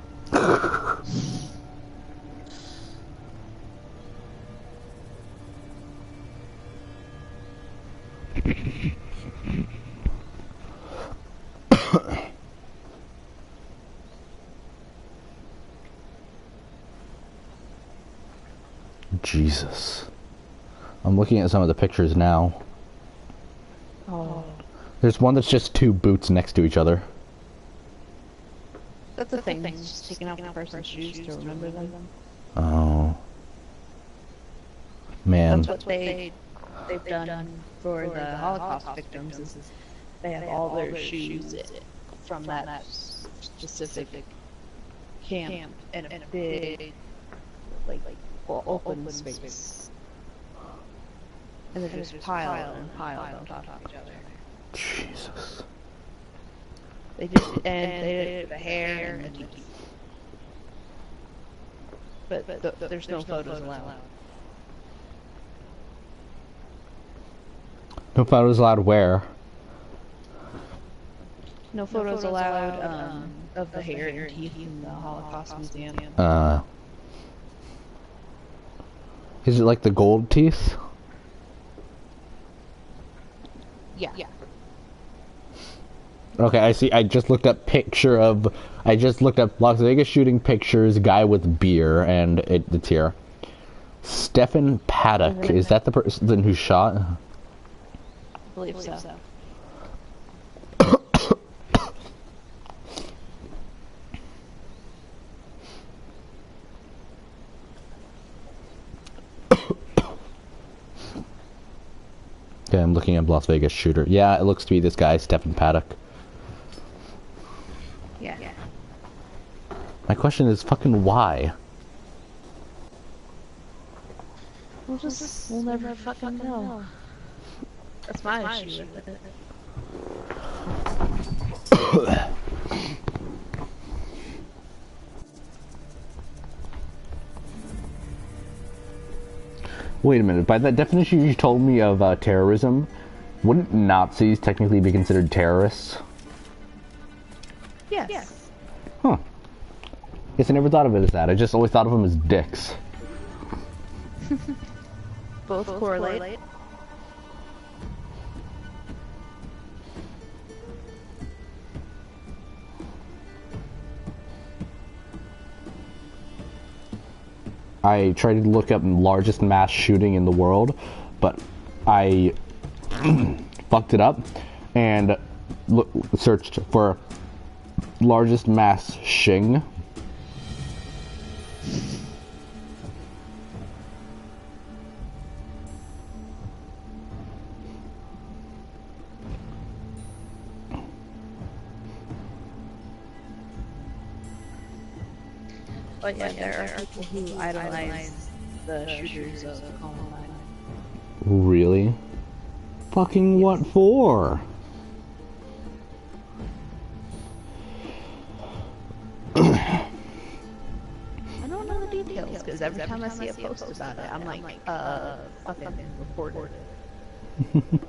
Jesus. I'm looking at some of the pictures now. Oh. There's one that's just two boots next to each other. That's the thing. Just taking off the person's shoes to remember them. Oh. Man. That's what they've done for the Holocaust victims. Is they have all their shoes from that specific camp in a big, like open space, and they just pile and pile on top of each other. Jesus. They just and they did the hair and the teeth, but there's no photos allowed. No photos allowed where? No photos allowed of the hair and teeth in the Holocaust Museum. Is it like the gold teeth? Yeah. Okay, I see. I just looked up Las Vegas shooting pictures, guy with beer, and it's here. Stephen Paddock. Is that the person who shot? I believe so. Okay, I'm looking at Las Vegas shooter. Yeah, it looks to be this guy, Stephen Paddock. Yeah. My question is fucking why? We'll never fucking know. That's my issue with it. Wait a minute, by that definition you told me of terrorism, wouldn't Nazis technically be considered terrorists? Yes. Huh. Guess I never thought of it as that. I just always thought of them as dicks. Both correlate. I tried to look up largest mass shooting in the world, but I fucked it up and searched for largest mass shing. But yeah, there are people who idolize the shooters of Columbine. Really? Fucking what for? I don't know the details, because every time I see a post about it, I'm like, fucking report it.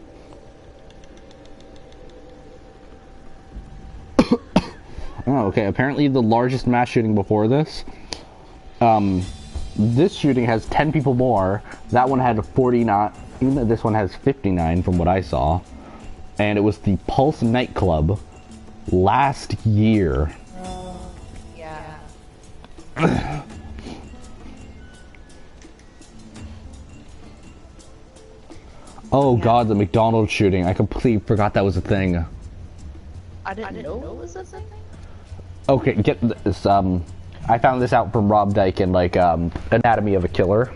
Oh, okay. Apparently the largest mass shooting before this, this shooting has 10 people more. That one had 49, even though this one has 59 from what I saw. And it was the Pulse nightclub last year. Yeah. Oh god, the McDonald's shooting. I completely forgot that was a thing. I didn't know it was a thing. Okay, get this. I found this out from Rob Dyke in like Anatomy of a Killer.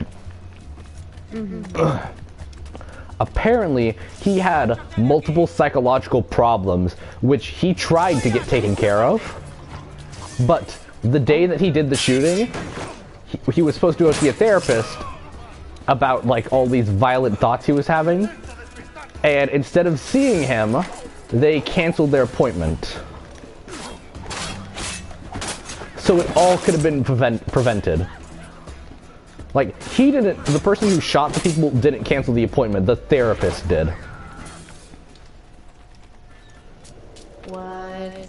Apparently, he had multiple psychological problems, which he tried to get taken care of. But the day that he did the shooting, he was supposed to go see a therapist about like all these violent thoughts he was having. And instead of seeing him, they canceled their appointment. So it all could have been prevented. Like, he didn't, the person who shot the people didn't cancel the appointment, the therapist did. What?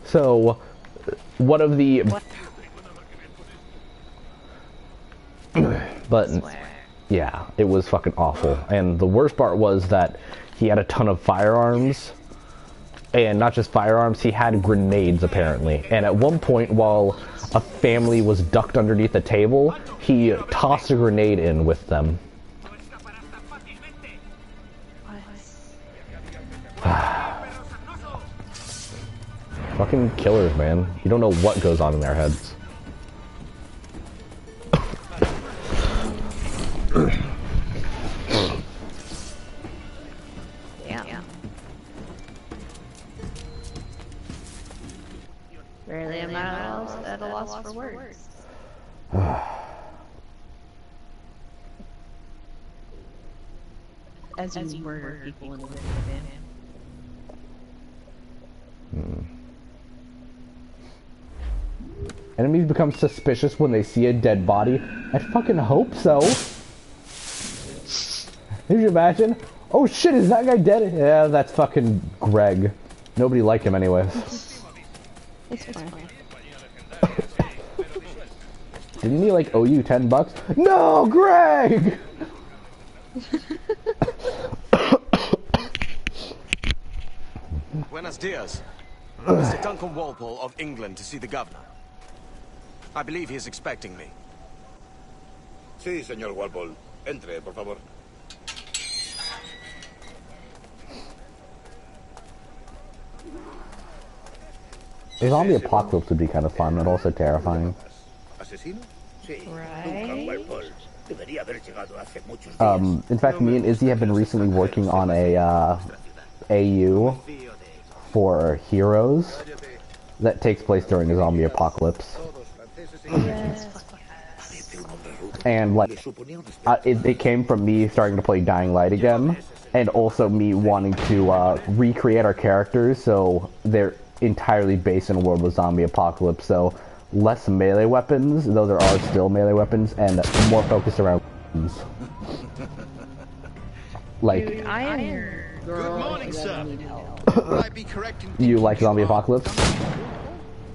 So, one of the... But, yeah, it was fucking awful. And the worst part was that he had a ton of firearms. And not just firearms, he had grenades, apparently. And at one point, while a family was ducked underneath a table, he tossed a grenade in with them. fucking killers, man. You don't know what goes on in their heads. Yeah. Rarely am I at a loss for words. As you murder people in the van. Enemies become suspicious when they see a dead body. I fucking hope so. Can you imagine? Oh shit, is that guy dead? Yeah, that's fucking Greg. Nobody liked him anyways. It's fine. Didn't he like owe you $10? No, Greg! Buenos dias. Mr. Duncan Walpole of England to see the governor. I believe he is expecting me. Sí, señor Walpole. Entre, por favor. A zombie apocalypse would be kind of fun, but also terrifying. ¿Asesino? Sí. Right. In fact, me and Izzy have been recently working on a AU for heroes that takes place during a zombie apocalypse. Yes. And like, it came from me starting to play Dying Light again, and also me wanting to recreate our characters so they're entirely based in a world with zombie apocalypse. So less melee weapons, though there are still melee weapons, and more focused around weapons. Like, Dude, I am your girl. Good morning, if you sir. ever need help. Would I be correct in you like zombie apocalypse?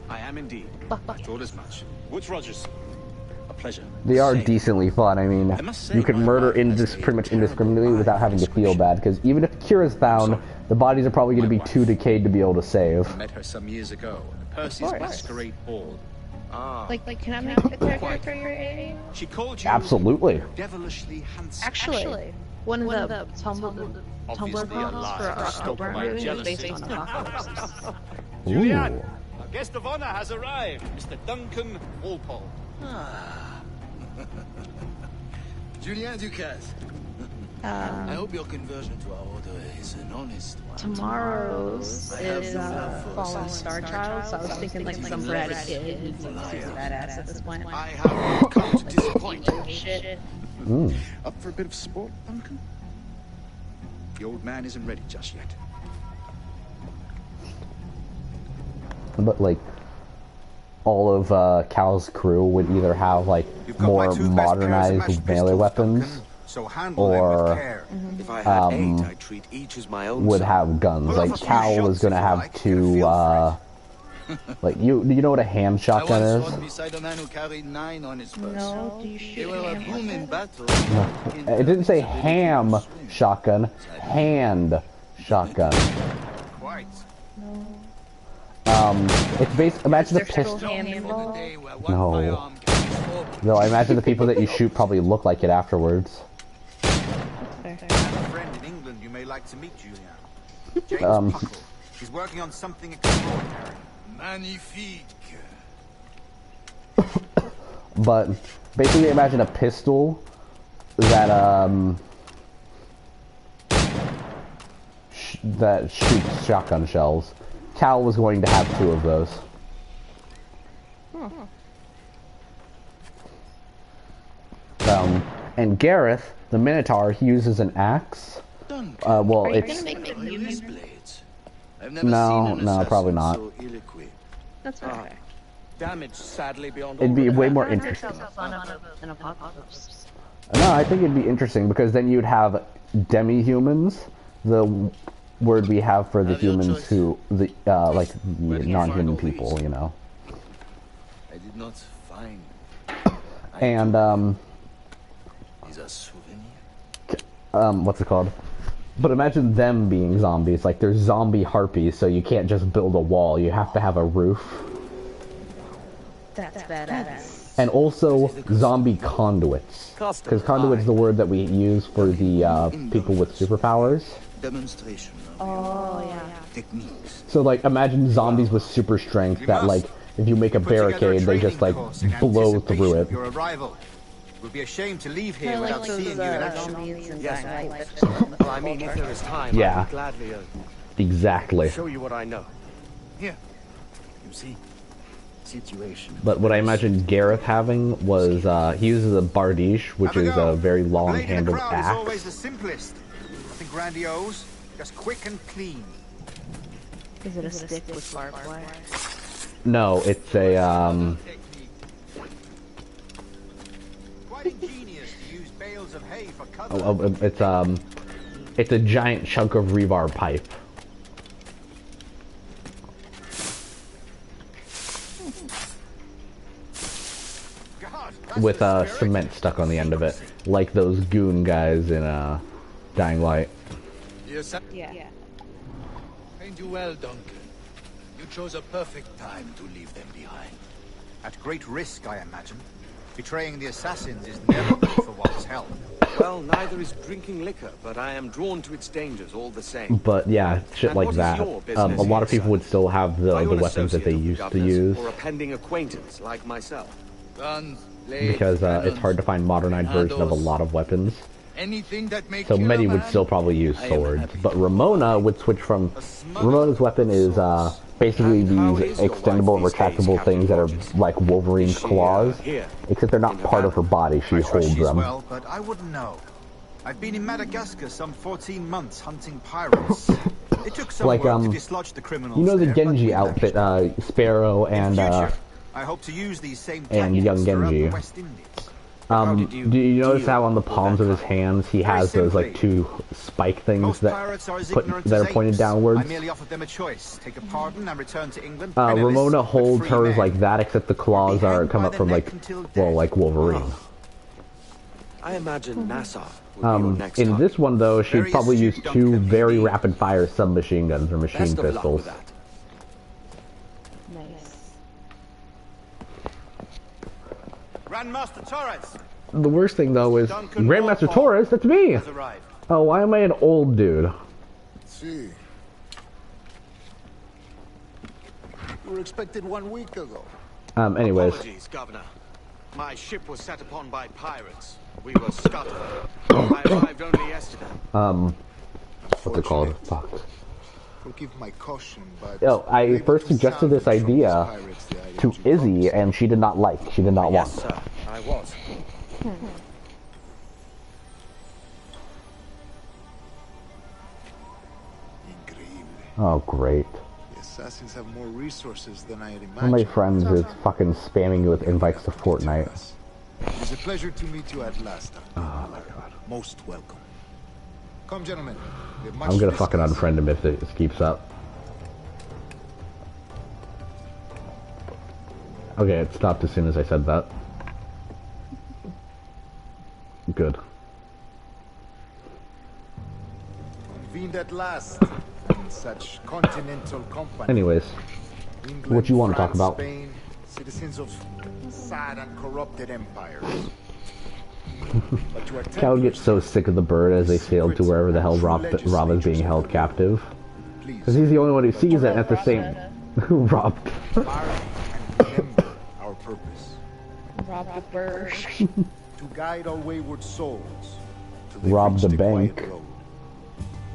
I am indeed. I thought as much. Woods Rogers. A pleasure. They are Same. decently fun. I mean, you can murder pretty much indiscriminately without having to feel bad, because even if a cure is found, the bodies are probably going to be too decayed to be able to save. I met her some years ago at Percy's Masquerade Ball. Ah. Like, can I make a character for your age? She called you Absolutely. devilishly handsome. Actually, one of the Tumblr Obviously prompts alive, for our stoked October by movie was based jealousy. on apocalypse. Julian, Ooh. our guest of honor has arrived, Mr. Duncan Walpole. Julien Ducasse. I hope your conversion to our order is an honest one. Tomorrow's is Fallen Star Child, so I was thinking like some bratty kid who's super badass at this point. I have come to disappoint you. Shit. Up for a bit of sport, Duncan? The old man isn't ready just yet. But like, all of Cal's crew would either have like more modernized melee weapons, So handle them with or care. If I had eight, I'd treat each as my own would son. have guns. Pull Like off a few Cal was shots gonna if you have like, two. feel Like you know what a hand shotgun I is? once fought beside a man who carried 9 on his purse. No, do you They shoot were a him? boom in battle. It didn't say ham shotgun, hand shotgun. Quite. It's based. Imagine the There's still pistol. hand The involved? day where one No. firearm carries 4 No, I imagine the people that you shoot probably look like it afterwards. I have a friend in England you may like to meet, Julian. James Puckle. He's working on something extraordinary. Magnifique. But basically, imagine a pistol that that shoots shotgun shells. Cal was going to have two of those. And Gareth, the Minotaur, he uses an axe. Well, Are you it's gonna make me use Blades. I've never No, seen an no, assassin probably not. so ill-equipped. That's fair. Damaged, sadly, beyond it'd be all way repair. more interesting. Fun of an apocalypse. No, I think it'd be interesting because then you'd have demi-humans, the word we have for the Have your humans choice. who the like the Where do you find non-human all people, these? you know. I did not find. And Is a souvenir. what's it called? But imagine them being zombies. Like there's zombie harpies, so you can't just build a wall. You have to have a roof. That's badass. And also zombie conduits, because conduit's the word that we use for the people with superpowers. demonstration of yeah. techniques. So like, imagine zombies with super strength that like, if you make a barricade, they just like blow through it. Your arrival. It would be a shame to leave here Like without seeing you in action. zombies and Yes, Dying of Light. course. Well, I mean, if there is time, Yeah. I would gladly Exactly. show you what I know. Here, you see, situation. But what I imagined Gareth having was, he uses a bardiche, which is a very long-handled Is always axe. the simplest. Nothing grandiose, just quick and clean. Is it a stick with barbed wire? No, it's a, Quite ingenious to use bales of hay for cover. it's a giant chunk of rebar pipe. God, With cement stuck on the end of it, like those goon guys in Dying Light. Yeah. Trained you well, Duncan. You chose a perfect time to leave them behind. At great risk, I imagine. Betraying the assassins is never good for one's health. Well, neither is drinking liquor, but I am drawn to its dangers all the same. But yeah, shit And like what is that. your A business lot of here, people would still have the weapons that they used to use, Or a pending acquaintance like myself. Guns, blades, because it's hard to find modernized version of a lot of weapons. So many would still probably use swords, but Ramona would switch from... Ramona's weapon is basically these extendable, retractable things that are like Wolverine's claws, except they're not part of her body, she holds them. Well, but I wouldn't know. I've been in Madagascar some 14 months hunting pirates. It took some Like, work to dislodge the criminals. You know the there, but Genji we outfit, managed. Sparrow In and future, I hope to use these same and young tactics throughout Genji. the West Indies. Do you notice how on the palms of his hands he has those like two spike things Most that pirates are as ignorant that as are pointed apes. downwards? I merely offered them a choice: take a pardon and return to England. Ramona holds hers like that, except the claws are come up from like, well, like Wolverine. I imagine Nassau would be your next In target. this one though, she'd Very probably use astute, two Duncan, very indeed. rapid-fire submachine guns or machine Best of luck pistols. with that. Nice. Grandmaster Torres The worst thing though is Duncan Grandmaster Walpole Torres. That's me. has arrived. Oh, why am I an old dude? See. We were expected 1 week ago. Anyways, Apologies, Governor. My ship was set upon by pirates. We were scuttled. I arrived only yesterday. what's it called? Fuck. Forgive my caution, but Yo, I able first to suggested this salvage from these idea pirates the items to you Izzy, promised. and she did not like. She did not Yes, want. sir. I was. Increíble. Oh, great. The assassins have more resources than I had imagined. One of my friends is fucking spamming you with invites to Fortnite. It's a pleasure to meet you at last. Oh my god. Most welcome. Come, gentlemen. We have much I'm gonna to fucking discuss. unfriend him if this keeps up. Okay, it stopped as soon as I said that. Good. Convened at last in such continental company. Anyways, England, what you want to talk France, about? Spain, citizens of sad and corrupted empires. But to our Cal gets so sick of the bird as they sailed to wherever the hell Rob is being held captive. please Because he's the only one who sees it at the same... Rob. fire and remember our purpose. Rob the bird. To guide our wayward souls to Rob the quiet bank. road.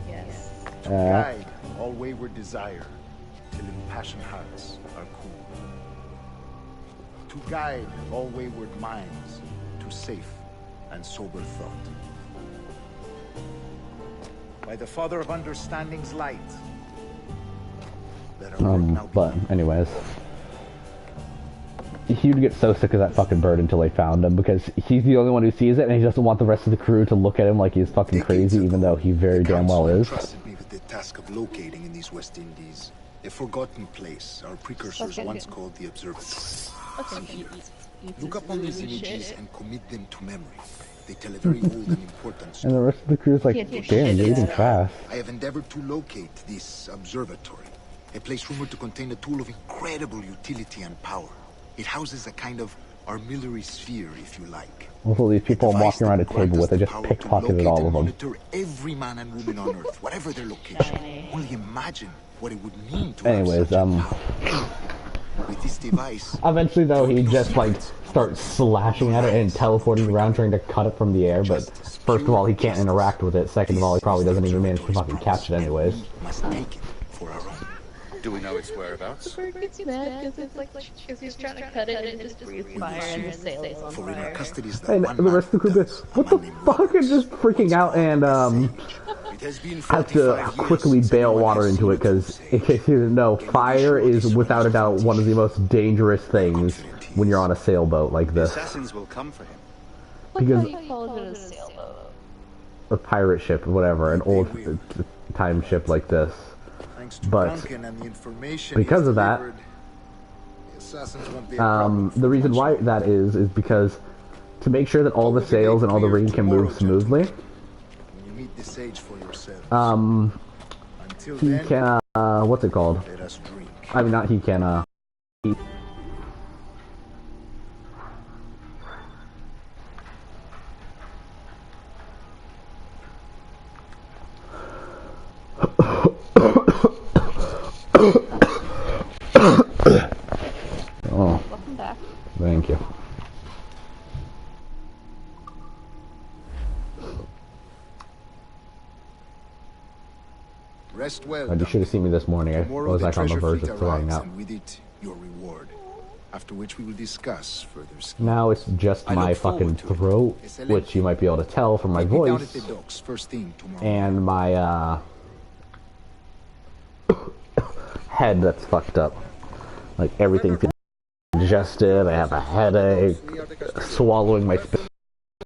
Yes. To guide all wayward desire till impassioned hearts are cool. To guide all wayward minds to safe and sober thought. By the Father of Understanding's light, let our work now But, anyways. He'd get so sick of that fucking bird until they found him, because he's the only one who sees it, and he doesn't want the rest of the crew to look at him like he's fucking crazy, even though he very damn well is. Trusted me with the task of locating in these West Indies a forgotten place our precursors Okay. once called the Observatory. Okay. Look up on these images and commit them to memory. They tell a very old and important And story. the rest of the crew's like, Yeah, dude, damn, you're shit, eating yeah. fast. I have endeavored to locate this observatory, a place rumored to contain a tool of incredible utility and power. It houses a kind of armillary sphere, if you like. Also, these people I'm walking around a table with, I just power to pickpocketed locate all and of them. monitor every man and woman on Earth, whatever their location. Only imagine what it would mean to Anyways, have such power. With this device, eventually though, he just like starts slashing at it and teleporting around trying to cut it from the air, but first of all, he can't interact with it, second of all, he probably doesn't even manage to fucking catch it anyways. we must take it for our own. Do we know its whereabouts? Bird gets mad because it's like, because he's trying to cut it and it just breathes fire and the sail is on For in our fire. custody is that And one the man rest of the crew goes, what the fuck, and just freaking out and It has been have to 45 years quickly since bail anyone water has into seen it a because, true in case you didn't know, fire is without a doubt one of the most dangerous things when you're on a sailboat like The this. assassins will come for him. Because He calls it a sailboat. a pirate ship, whatever, an old time ship like this. Thanks to But Duncan and the information because he's of that, delivered, the assassins won't be a problem the for reason much why longer. that is because to make sure that all the sails and all the rigging can move smoothly, When you meet the sage for yourselves. Until he then, can, what's it called? let us drink. I mean, not he can, he... Oh, Welcome back. thank you. Rest well. You should have seen me this morning. I Tomorrow was the like on the treasure verge fleet of throwing arrives, up. and with it, your reward. After which we will discuss further schemes. Now it's just I my look forward fucking to it. throat, Excellent. which you might be able to tell from my Meet me down at voice, the docks first thing tomorrow. and my, head that's fucked up. Like, everything's congested, I have a headache, swallowing my spit.